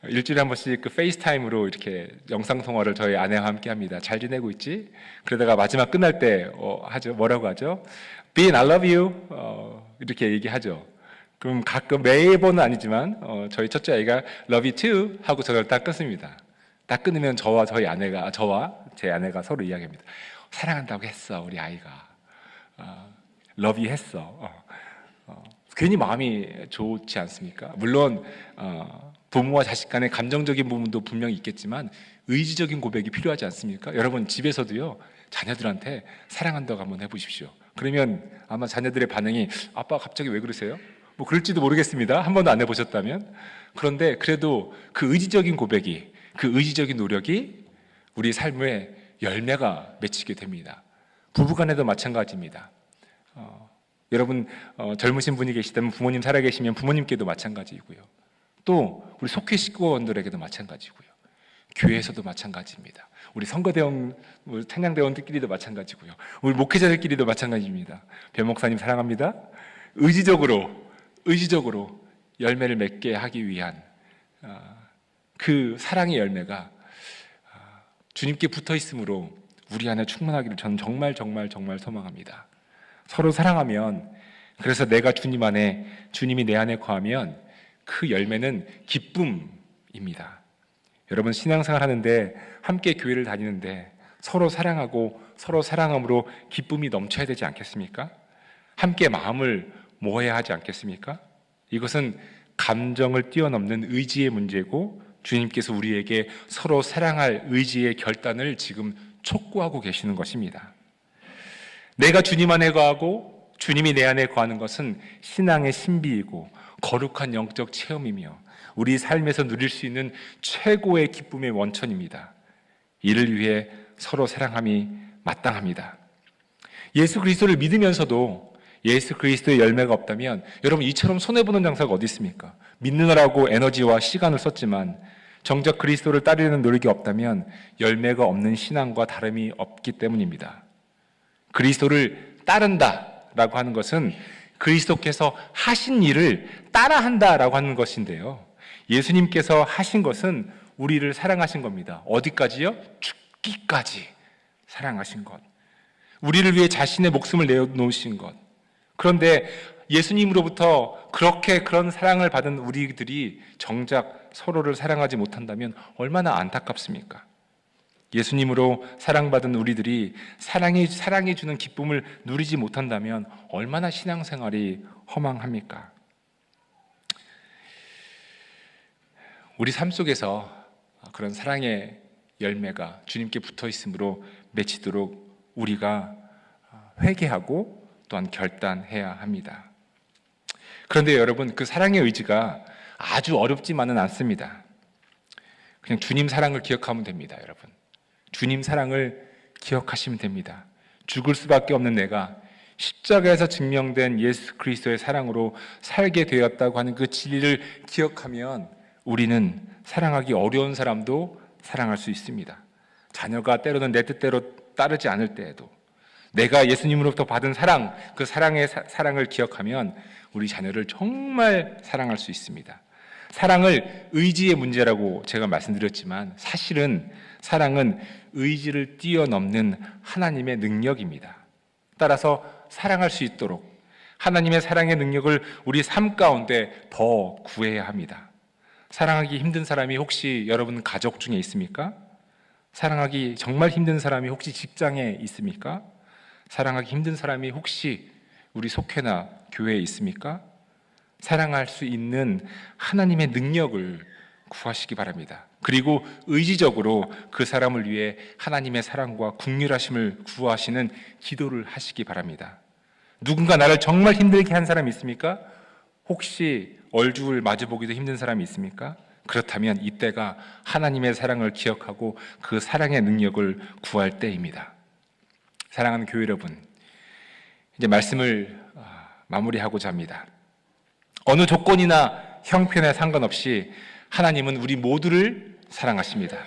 일주일에 한 번씩 그 페이스타임으로 이렇게 영상 통화를 저희 아내와 함께 합니다. 잘 지내고 있지? 그러다가 마지막 끝날 때 하죠. 뭐라고 하죠? Bean, I love you. 이렇게 얘기하죠. 그럼 가끔 매번은 아니지만 저희 첫째 아이가 love you too 하고 저를 딱 끊습니다. 딱 끊으면 저와 제 아내가 서로 이야기합니다. 사랑한다고 했어, 우리 아이가. love you 했어. 괜히 마음이 좋지 않습니까? 물론 부모와 자식 간의 감정적인 부분도 분명히 있겠지만 의지적인 고백이 필요하지 않습니까? 여러분, 집에서도요, 자녀들한테 사랑한다고 한번 해보십시오. 그러면 아마 자녀들의 반응이, 아빠 갑자기 왜 그러세요? 뭐 그럴지도 모르겠습니다. 한 번도 안 해보셨다면. 그런데 그래도 그 의지적인 고백이, 그 의지적인 노력이 우리 삶의 열매가 맺히게 됩니다. 부부간에도 마찬가지입니다. 여러분, 젊으신 분이 계시다면 부모님 살아계시면 부모님께도 마찬가지이고요. 또 우리 속회 식구원들에게도 마찬가지고요. 교회에서도 마찬가지입니다. 우리 선거대원, 찬양대원들끼리도 마찬가지고요. 우리 목회자들끼리도 마찬가지입니다. 변 목사님 사랑합니다. 의지적으로 열매를 맺게 하기 위한 그 사랑의 열매가 주님께 붙어 있으므로 우리 안에 충만하기를 저는 정말 소망합니다. 서로 사랑하면, 그래서 내가 주님 안에, 주님이 내 안에 거하면 그 열매는 기쁨입니다. 여러분, 신앙생활 하는데, 함께 교회를 다니는데 서로 사랑하고 서로 사랑함으로 기쁨이 넘쳐야 되지 않겠습니까? 함께 마음을 모아야 하지 않겠습니까? 이것은 감정을 뛰어넘는 의지의 문제고, 주님께서 우리에게 서로 사랑할 의지의 결단을 지금 촉구하고 계시는 것입니다. 내가 주님 안에 거하고 주님이 내 안에 거하는 것은 신앙의 신비이고 거룩한 영적 체험이며 우리 삶에서 누릴 수 있는 최고의 기쁨의 원천입니다. 이를 위해 서로 사랑함이 마땅합니다. 예수 그리스도를 믿으면서도 예수 그리스도의 열매가 없다면, 여러분, 이처럼 손해보는 장사가 어디 있습니까? 믿느라고 에너지와 시간을 썼지만 정작 그리스도를 따르려는 노력이 없다면 열매가 없는 신앙과 다름이 없기 때문입니다. 그리스도를 따른다라고 하는 것은 그리스도께서 하신 일을 따라한다라고 하는 것인데요, 예수님께서 하신 것은 우리를 사랑하신 겁니다. 어디까지요? 죽기까지 사랑하신 것, 우리를 위해 자신의 목숨을 내어놓으신 것. 그런데 예수님으로부터 그런 사랑을 받은 우리들이 정작 서로를 사랑하지 못한다면 얼마나 안타깝습니까? 예수님으로 사랑받은 우리들이 사랑이 주는 기쁨을 누리지 못한다면 얼마나 신앙생활이 허망합니까? 우리 삶 속에서 그런 사랑의 열매가 주님께 붙어 있으므로 맺히도록 우리가 회개하고 또한 결단해야 합니다. 그런데 여러분, 그 사랑의 의지가 아주 어렵지만은 않습니다. 그냥 주님 사랑을 기억하면 됩니다. 여러분, 주님 사랑을 기억하시면 됩니다. 죽을 수밖에 없는 내가 십자가에서 증명된 예수 그리스도의 사랑으로 살게 되었다고 하는 그 진리를 기억하면 우리는 사랑하기 어려운 사람도 사랑할 수 있습니다. 자녀가 때로는 내 뜻대로 따르지 않을 때에도 내가 예수님으로부터 받은 사랑, 그 사랑을 기억하면 우리 자녀를 정말 사랑할 수 있습니다. 사랑을 의지의 문제라고 제가 말씀드렸지만 사실은 사랑은 의지를 뛰어넘는 하나님의 능력입니다. 따라서 사랑할 수 있도록 하나님의 사랑의 능력을 우리 삶 가운데 더 구해야 합니다. 사랑하기 힘든 사람이 혹시 여러분 가족 중에 있습니까? 사랑하기 정말 힘든 사람이 혹시 직장에 있습니까? 사랑하기 힘든 사람이 혹시 우리 속회나 교회에 있습니까? 사랑할 수 있는 하나님의 능력을 구하시기 바랍니다. 그리고 의지적으로 그 사람을 위해 하나님의 사랑과 긍휼하심을 구하시는 기도를 하시기 바랍니다. 누군가 나를 정말 힘들게 한 사람이 있습니까? 혹시 얼죽을 마주보기도 힘든 사람이 있습니까? 그렇다면 이때가 하나님의 사랑을 기억하고 그 사랑의 능력을 구할 때입니다. 사랑하는 교회 여러분, 이제 말씀을 마무리하고자 합니다. 어느 조건이나 형편에 상관없이 하나님은 우리 모두를 사랑하십니다.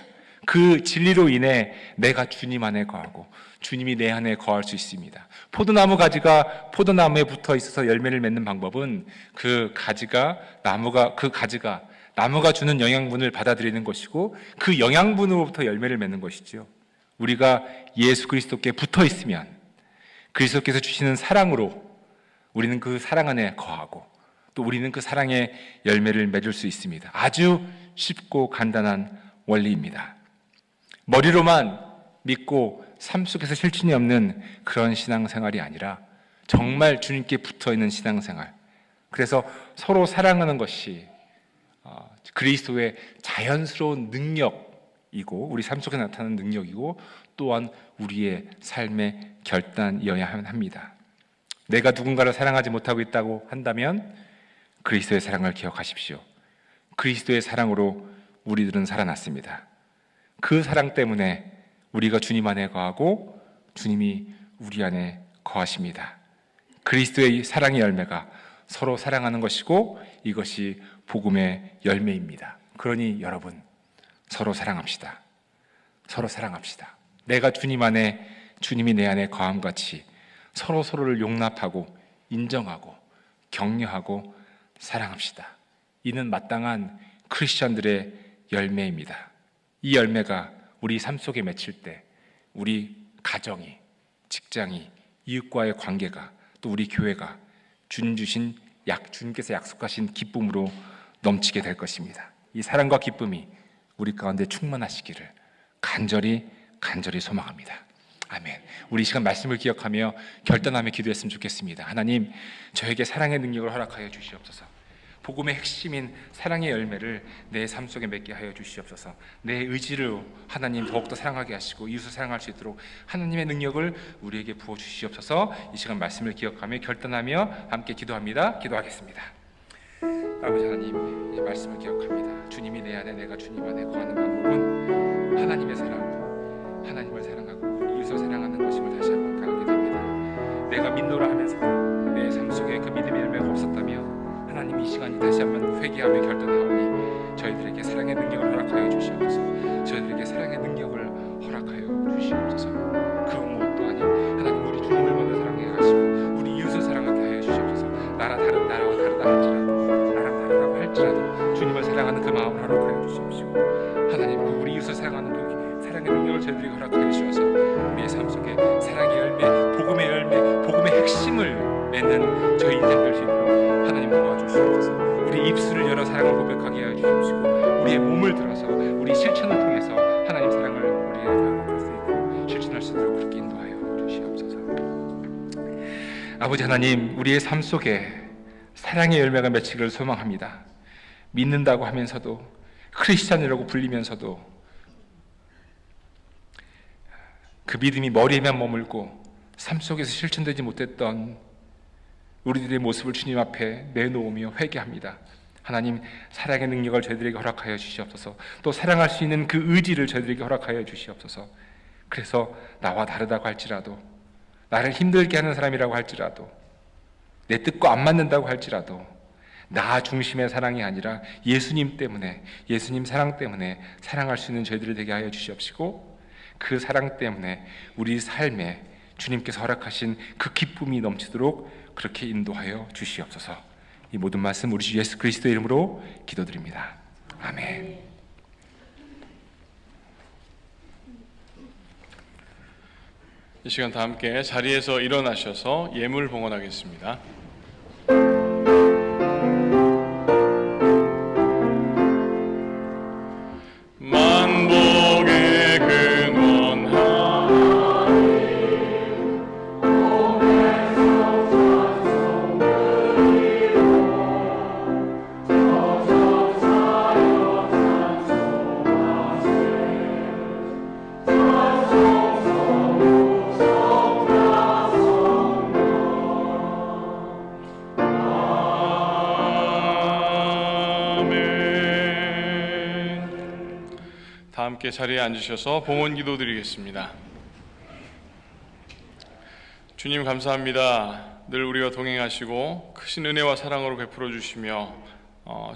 그 진리로 인해 내가 주님 안에 거하고 주님이 내 안에 거할 수 있습니다. 포도나무 가지가 포도나무에 붙어 있어서 열매를 맺는 방법은 그 가지가 나무가 주는 영양분을 받아들이는 것이고 그 영양분으로부터 열매를 맺는 것이지요. 우리가 예수 그리스도께 붙어 있으면 그리스도께서 주시는 사랑으로 우리는 그 사랑 안에 거하고 또 우리는 그 사랑의 열매를 맺을 수 있습니다. 아주 쉽고 간단한 원리입니다. 머리로만 믿고 삶 속에서 실천이 없는 그런 신앙생활이 아니라 정말 주님께 붙어있는 신앙생활. 그래서 서로 사랑하는 것이 그리스도의 자연스러운 능력이고 우리 삶 속에 나타나는 능력이고 또한 우리의 삶의 결단이어야 합니다. 내가 누군가를 사랑하지 못하고 있다고 한다면 그리스도의 사랑을 기억하십시오. 그리스도의 사랑으로 우리들은 살아났습니다. 그 사랑 때문에 우리가 주님 안에 거하고 주님이 우리 안에 거하십니다. 그리스도의 사랑의 열매가 서로 사랑하는 것이고 이것이 복음의 열매입니다. 그러니 여러분 서로 사랑합시다. 서로 사랑합시다. 내가 주님 안에 주님이 내 안에 거함같이 서로를 용납하고 인정하고 격려하고 사랑합시다. 이는 마땅한 크리스천들의 열매입니다. 이 열매가 우리 삶 속에 맺힐 때 우리 가정이, 직장이, 이웃과의 관계가 또 우리 교회가 주님께서 약속하신 기쁨으로 넘치게 될 것입니다. 이 사랑과 기쁨이 우리 가운데 충만하시기를 간절히 소망합니다. 아멘. 우리 이 시간 말씀을 기억하며 결단하며 기도했으면 좋겠습니다. 하나님, 저에게 사랑의 능력을 허락하여 주시옵소서. 복음의 핵심인 사랑의 열매를 내 삶 속에 맺게 하여 주시옵소서. 내 의지를 하나님 더욱더 사랑하게 하시고 이웃을 사랑할 수 있도록 하나님의 능력을 우리에게 부어 주시옵소서. 이 시간 말씀을 기억하며 결단하며 함께 기도합니다. 기도하겠습니다. 아버지 하나님, 이 말씀을 기억합니다. 주님이 내 안에 내가 주님 안에 거하는 방법은 하나님의 사랑, 하나님을 사랑하고 이웃을 사랑하는 것임을 다시 한번 강하게 됩니다. 내가 믿노라 하면서 내 삶 속에 그 믿음의 열매가 없었다면 하나님 이 시간이 다시 한번 회개하며 결단하오니 저희들에게 사랑의 능력을 허락하여 주시옵소서. 저희들에게 사랑의 능력을 허락하여 주시옵소서. 그 무엇도 아닌 하나님 우리 주님을 먼저 사랑해 하시고 우리 이웃을 사랑하게 하여 주시옵소서. 나라와 다르다고 할지라도 주님을 사랑하는 그 마음을 허락하여 주시옵시고 하나님 우리 이웃을 사랑하는 그 사랑의 능력을 저희들에게 허락하여 주셔서 우리의 삶 속에 사랑의 열매, 복음의 열매, 복음의 핵심을 맺는 저희 인생 될 수 있도록 하나님 도와주시옵소서. 우리 입술을 열어 사랑을 고백하게 하여 주시옵시고 우리의 몸을 들어서 우리 실천을 통해서 하나님 사랑을 우리에게 회복할 수 있고 실천할 수 있도록 그렇게 인도하여 주시옵소서. 아버지 하나님, 우리의 삶 속에 사랑의 열매가 맺히기를 소망합니다. 믿는다고 하면서도 크리스찬이라고 불리면서도 그 믿음이 머리에만 머물고 삶 속에서 실천되지 못했던 우리들의 모습을 주님 앞에 내놓으며 회개합니다. 하나님, 사랑의 능력을 저희들에게 허락하여 주시옵소서. 또 사랑할 수 있는 그 의지를 저희들에게 허락하여 주시옵소서. 그래서 나와 다르다고 할지라도, 나를 힘들게 하는 사람이라고 할지라도, 내 뜻과 안 맞는다고 할지라도 나 중심의 사랑이 아니라 예수님 때문에, 예수님 사랑 때문에 사랑할 수 있는 저희들이 되게 하여 주시옵시고 그 사랑 때문에 우리 삶에 주님께서 허락하신 그 기쁨이 넘치도록 그렇게 인도하여 주시옵소서. 이 모든 말씀 우리 주 예수 그리스도의 이름으로 기도드립니다. 아멘. 이 시간 다 함께 자리에서 일어나셔서 예물 봉헌하겠습니다. 만복의 근원 하나님 자리에 앉으셔서 봉헌 기도 드리겠습니다. 주님 감사합니다. 늘 우리와 동행하시고 크신 은혜와 사랑으로 베풀어 주시며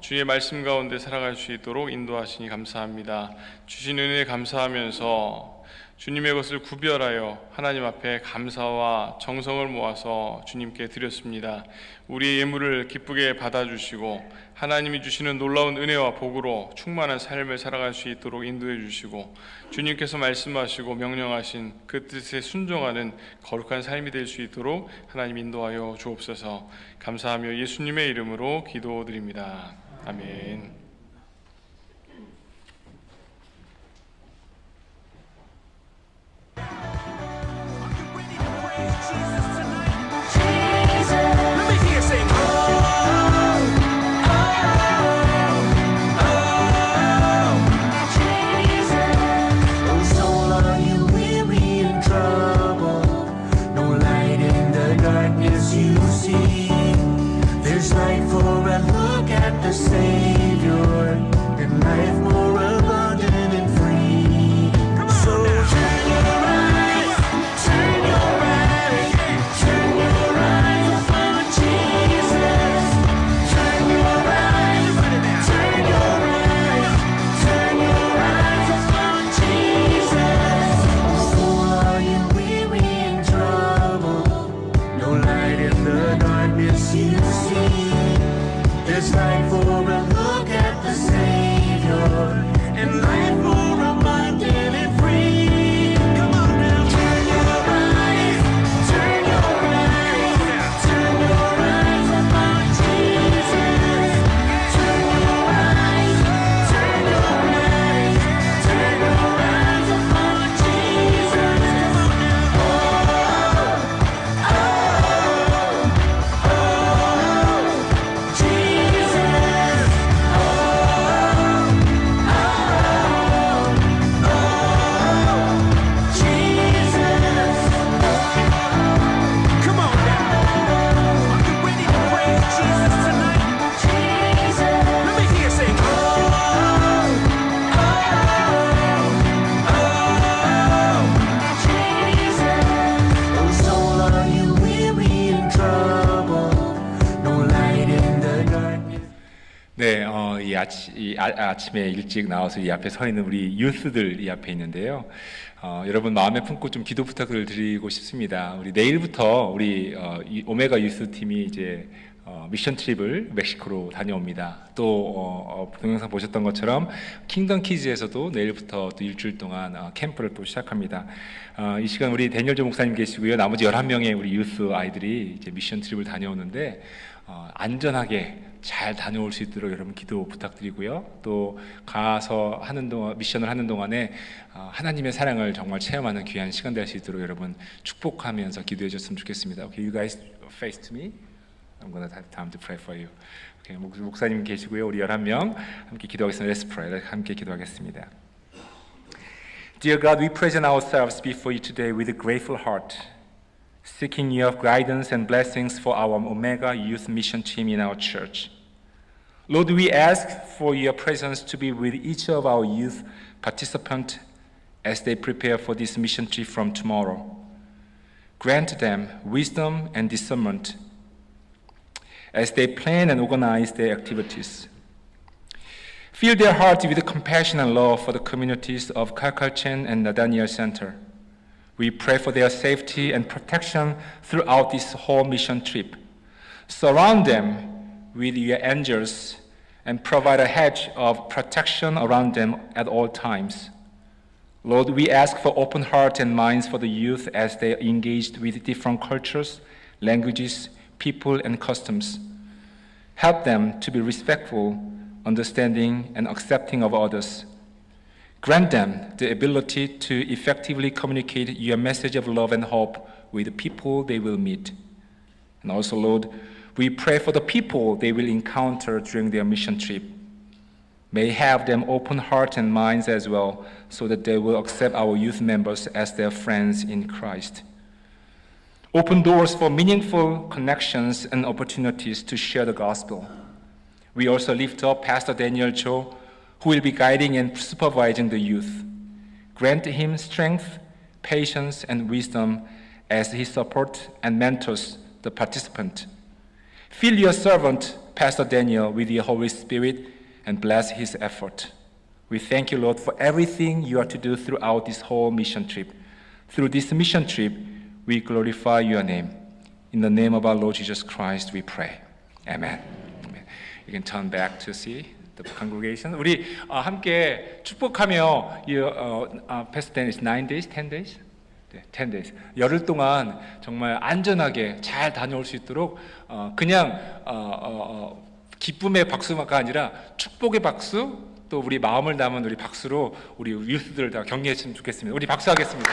주의 말씀 가운데 살아갈 수 있도록 인도하시니 감사합니다. 주신 은혜에 감사하면서 주님의 것을 구별하여 하나님 앞에 감사와 정성을 모아서 주님께 드렸습니다. 우리의 예물을 기쁘게 받아주시고 하나님이 주시는 놀라운 은혜와 복으로 충만한 삶을 살아갈 수 있도록 인도해 주시고 주님께서 말씀하시고 명령하신 그 뜻에 순종하는 거룩한 삶이 될 수 있도록 하나님 인도하여 주옵소서. 감사하며 예수님의 이름으로 기도드립니다. 아멘. Savior and life more abundant and free. So turn your eyes upon Jesus. Turn your eyes upon Jesus. So are you weary and troubled? No light in the darkness you see. There's light for a look at the Savior, and life more abundant and free. Come on now, turn your eyes upon Jesus. Turn your eyes upon Jesus. 네, 아침에 일찍 나와서 이 앞에 서 있는 우리 유스들 이 앞에 있는데요. 여러분 마음에 품고 좀 기도 부탁을 드리고 싶습니다. 우리 내일부터 우리 오메가 유스 팀이 이제 미션 트립을 멕시코로 다녀옵니다. 또 동영상 보셨던 것처럼 킹덤 키즈에서도 내일부터 또 일주일 동안 캠프를 또 시작합니다. 이 시간 우리 데니얼 조 목사님 계시고요. 나머지 11명의 우리 유스 아이들이 이제 미션 트립을 다녀오는데 안전하게 잘 다녀올 수 있도록 여러분 기도 부탁드리고요. 또 가서 하는 동안 미션을 하는 동안에 하나님의 사랑을 정말 체험하는 귀한 시간 될 수 있도록 여러분 축복하면서 기도해 줬으면 좋겠습니다. Okay, you guys face to me. I'm gonna have time to pray for you. Okay, 목사님 계시고요. 우리 11명 함께 기도하겠습니다. Let's pray. 함께 기도하겠습니다. Dear God, we present ourselves before you today with a grateful heart, seeking your guidance and blessings for our Omega Youth Mission Team in our church. Lord, we ask for your presence to be with each of our youth participants as they prepare for this mission trip from tomorrow. Grant them wisdom and discernment as they plan and organize their activities. Fill their hearts with compassion and love for the communities of Kalkalchen and Nadaniel Center. We pray for their safety and protection throughout this whole mission trip. Surround them with your angels and provide a hedge of protection around them at all times. Lord, we ask for open hearts and minds for the youth as they are engaged with different cultures, languages, people, and customs. Help them to be respectful, understanding, and accepting of others. Grant them the ability to effectively communicate your message of love and hope with the people they will meet. And also, Lord, we pray for the people they will encounter during their mission trip. May have them open hearts and minds as well, so that they will accept our youth members as their friends in Christ. Open doors for meaningful connections and opportunities to share the gospel. We also lift up Pastor Daniel Cho, who will be guiding and supervising the youth. Grant him strength, patience, and wisdom as he supports and mentors the participant. Fill your servant, Pastor Daniel, with your Holy Spirit and bless his effort. We thank you, Lord, for everything you are to do throughout this whole mission trip. Through this mission trip, we glorify your name. In the name of our Lord Jesus Christ, we pray. Amen. You can turn back to see the congregation. 우리 함께 축복하며 Pastor Daniel, 9 days, 10 days? 10 days. 열흘 동안 정말 안전하게 잘 다녀올 수 있도록 그냥 기쁨의 박수가 아니라 축복의 박수, 또 우리 마음을 담은 우리 박수로 우리 유스들을 다 격려했으면 좋겠습니다. 우리 박수하겠습니다.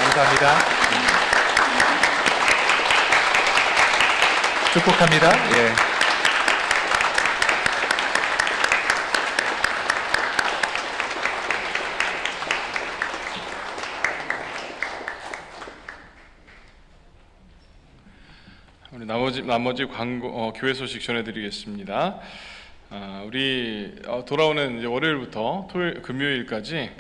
감사합니다. 축복합니다. 예. 우리 나머지 교회 소식 전해드리겠습니다. 우리 돌아오는 이제 월요일부터 금요일까지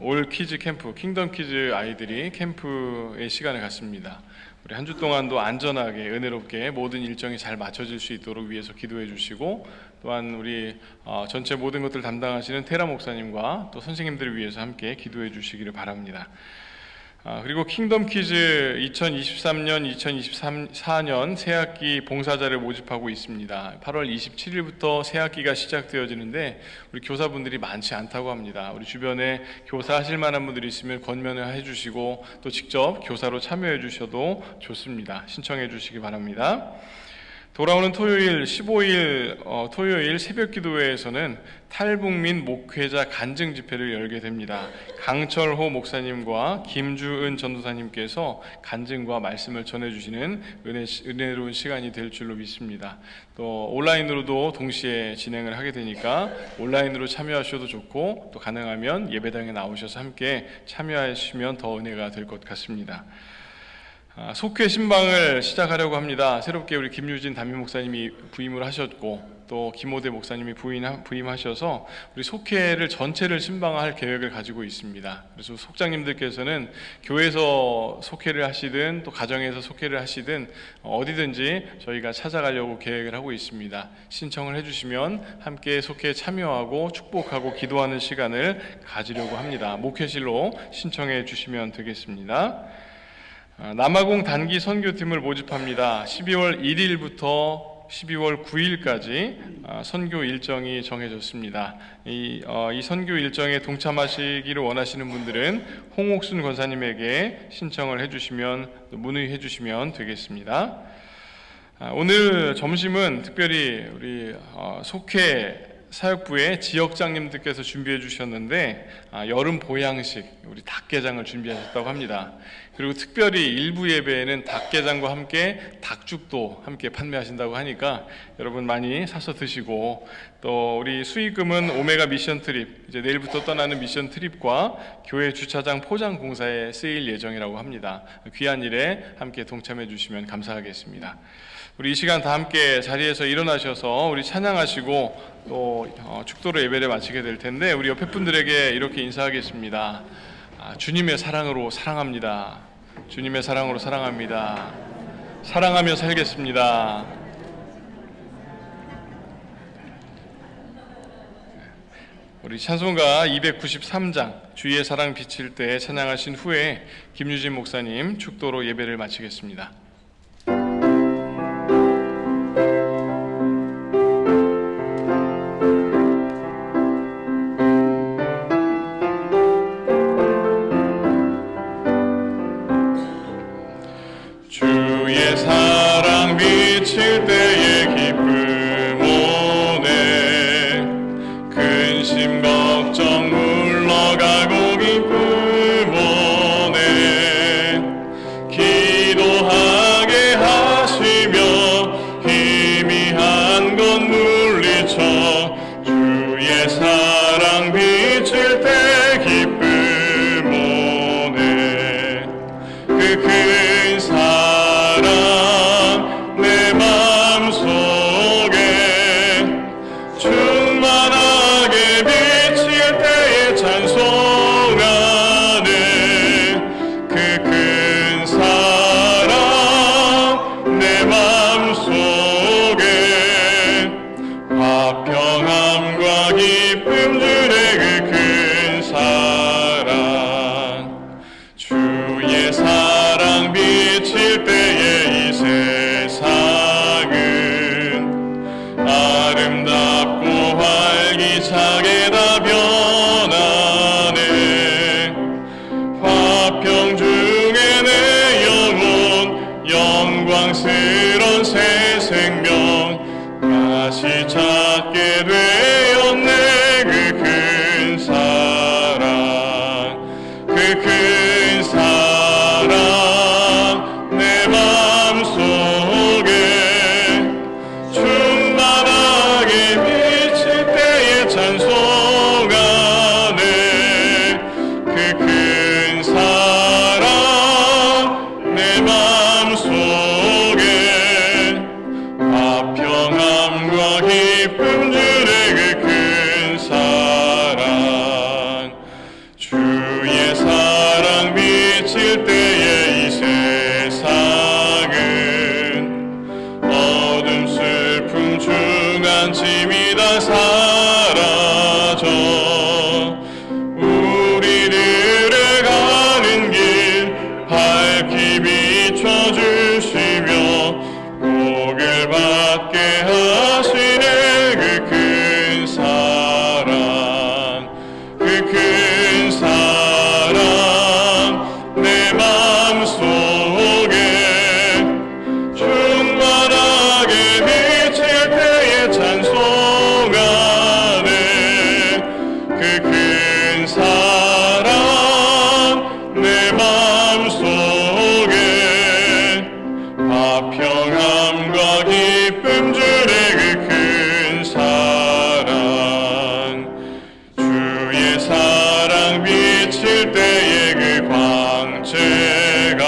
올 키즈 캠프, 킹덤 키즈 아이들이 캠프의 시간을 갖습니다. 우리 한 주 동안도 안전하게 은혜롭게 모든 일정이 잘 맞춰질 수 있도록 위해서 기도해 주시고, 또한 우리 전체 모든 것들 담당하시는 테라 목사님과 또 선생님들을 위해서 함께 기도해 주시기를 바랍니다. 그리고 킹덤 키즈 2023년, 2024년 새학기 봉사자를 모집하고 있습니다. 8월 27일부터 새학기가 시작되어지는데 우리 교사분들이 많지 않다고 합니다. 우리 주변에 교사하실 만한 분들이 있으면 권면을 해주시고 또 직접 교사로 참여해 주셔도 좋습니다. 신청해 주시기 바랍니다. 돌아오는 토요일 15일 토요일 새벽기도회에서는 탈북민 목회자 간증 집회를 열게 됩니다. 강철호 목사님과 김주은 전도사님께서 간증과 말씀을 전해주시는 은혜로운 시간이 될 줄로 믿습니다. 또 온라인으로도 동시에 진행을 하게 되니까 온라인으로 참여하셔도 좋고, 또 가능하면 예배당에 나오셔서 함께 참여하시면 더 은혜가 될 것 같습니다. 속회 신방을 시작하려고 합니다. 새롭게 우리 김유진 담임 목사님이 부임을 하셨고, 또 김호대 목사님이 부임하셔서 우리 속회를 전체를 신방할 계획을 가지고 있습니다. 그래서 속장님들께서는 교회에서 속회를 하시든 또 가정에서 속회를 하시든 어디든지 저희가 찾아가려고 계획을 하고 있습니다. 신청을 해주시면 함께 속회에 참여하고 축복하고 기도하는 시간을 가지려고 합니다. 목회실로 신청해 주시면 되겠습니다. 남아공 단기 선교팀을 모집합니다. 12월 1일부터 12월 9일까지 선교 일정이 정해졌습니다. 이 선교 일정에 동참하시기를 원하시는 분들은 홍옥순 권사님에게 신청을 해주시면, 문의해 주시면 되겠습니다. 오늘 점심은 특별히 우리 속회 사역부의 지역장님들께서 준비해 주셨는데 여름 보양식, 우리 닭게장을 준비하셨다고 합니다. 그리고 특별히 일부 예배에는 닭게장과 함께 닭죽도 함께 판매하신다고 하니까 여러분 많이 사서 드시고, 또 우리 수익금은 오메가 미션 트립, 이제 내일부터 떠나는 미션 트립과 교회 주차장 포장 공사에 쓰일 예정이라고 합니다. 귀한 일에 함께 동참해 주시면 감사하겠습니다. 우리 이 시간 다 함께 자리에서 일어나셔서 우리 찬양하시고 또 축도로 예배를 마치게 될 텐데, 우리 옆에 분들에게 이렇게 인사하겠습니다. 주님의 사랑으로 사랑합니다. 주님의 사랑으로 사랑합니다. 사랑하며 살겠습니다. 우리 찬송가 293장 주의 사랑 비칠 때 찬양하신 후에 김유진 목사님 축도로 예배를 마치겠습니다. 주의 사랑 비칠 때의 기쁨 오네, 근심 걱정 물러가고 기쁨 오네, 기도하게 하시며 희미한 것 물리쳐 주의 사랑 비칠 때 기쁨 오네. 그 큰 사랑 내 마음속에 충만하게 비칠 때의 찬송 화평 중에 내 영혼 영광스런 새 생명 다시 찾게 되었네. 그 큰 사랑 그 큰 사랑 내 맘속에 충만하게 비칠 때에 찬송하네. 그 큰 사랑 내 맘속에 화평함과 기쁨 주네. 그 큰 사랑 주의 사랑 비칠 때에 이 세상은 어둠 슬픔 중한 짐이 다 사라져 우리들의 가는 길 밝히 비춰주시며 복을 받게 하시네. 그 큰 사랑 그 큰 사랑 내 맘속에 충만하게 비칠 때에 찬송하네. 그 큰 사랑 내 맘속에 화평함과 기쁨 주네. 그 큰 사랑 주의 사랑 비칠 때에 그 광채가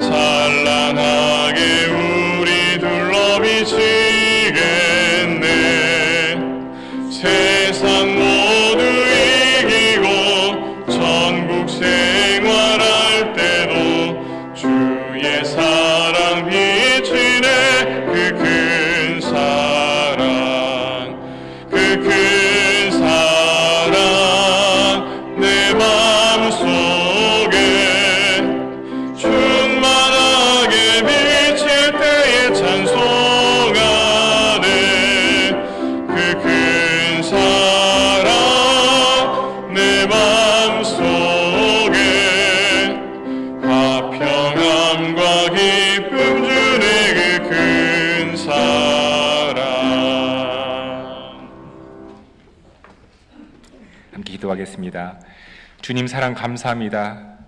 찬란하게 우리 둘러 비치겠네. 세상 모두 이기고 천국 생활할 때도 주의 사랑 비치네. 그 큰 사랑 그 큰 사랑 내 맘속에 충만하게 비칠 때에 찬송하네. 그 큰 사랑 내 맘속에 화평함과 기쁨 주네. 그 큰 사랑. 함께 기도하겠습니다. 주님 사랑 감사합니다.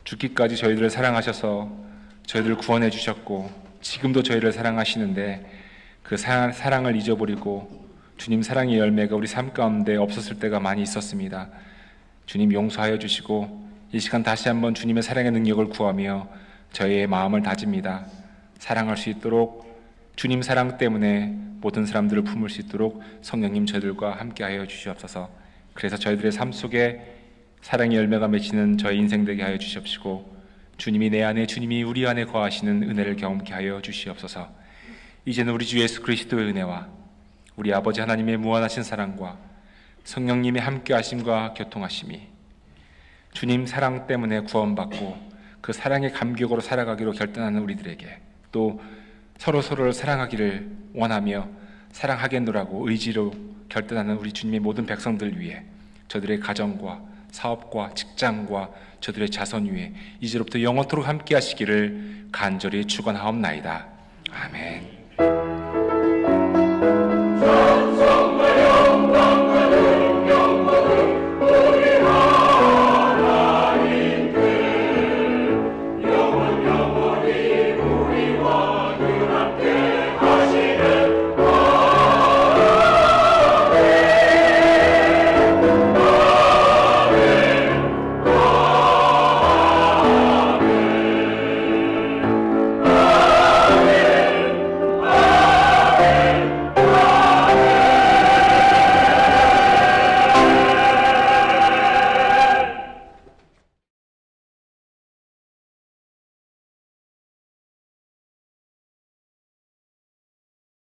죽기까지 저희들을 사랑하셔서 저희들을 구원해 주셨고 지금도 저희를 사랑하시는데 그 사랑을 잊어버리고 주님 사랑의 열매가 우리 삶 가운데 없었을 때가 많이 있었습니다. 주님 용서하여 주시고 이 시간 다시 한번 주님의 사랑의 능력을 구하며 저희의 마음을 다집니다. 사랑할 수 있도록 주님 사랑 때문에 모든 사람들을 품을 수 있도록 성령님 저희들과 함께하여 주시옵소서. 그래서 저희들의 삶 속에 사랑의 열매가 맺히는 저희 인생 되게 하여 주시옵시고 주님이 내 안에 주님이 우리 안에 거하시는 은혜를 경험케 하여 주시옵소서. 이제는 우리 주 예수 그리스도의 은혜와 우리 아버지 하나님의 무한하신 사랑과 성령님의 함께하심과 교통하심이 주님 사랑 때문에 구원받고 그 사랑의 감격으로 살아가기로 결단하는 우리들에게 또 서로서로를 사랑하기를 원하며 사랑하겠노라고 의지로 결단하는 우리 주님의 모든 백성들 위해 저들의 가정과 사업과 직장과 저들의 자손 위에 이제로부터 영원토록 함께 하시기를 간절히 축원하옵나이다. 아멘.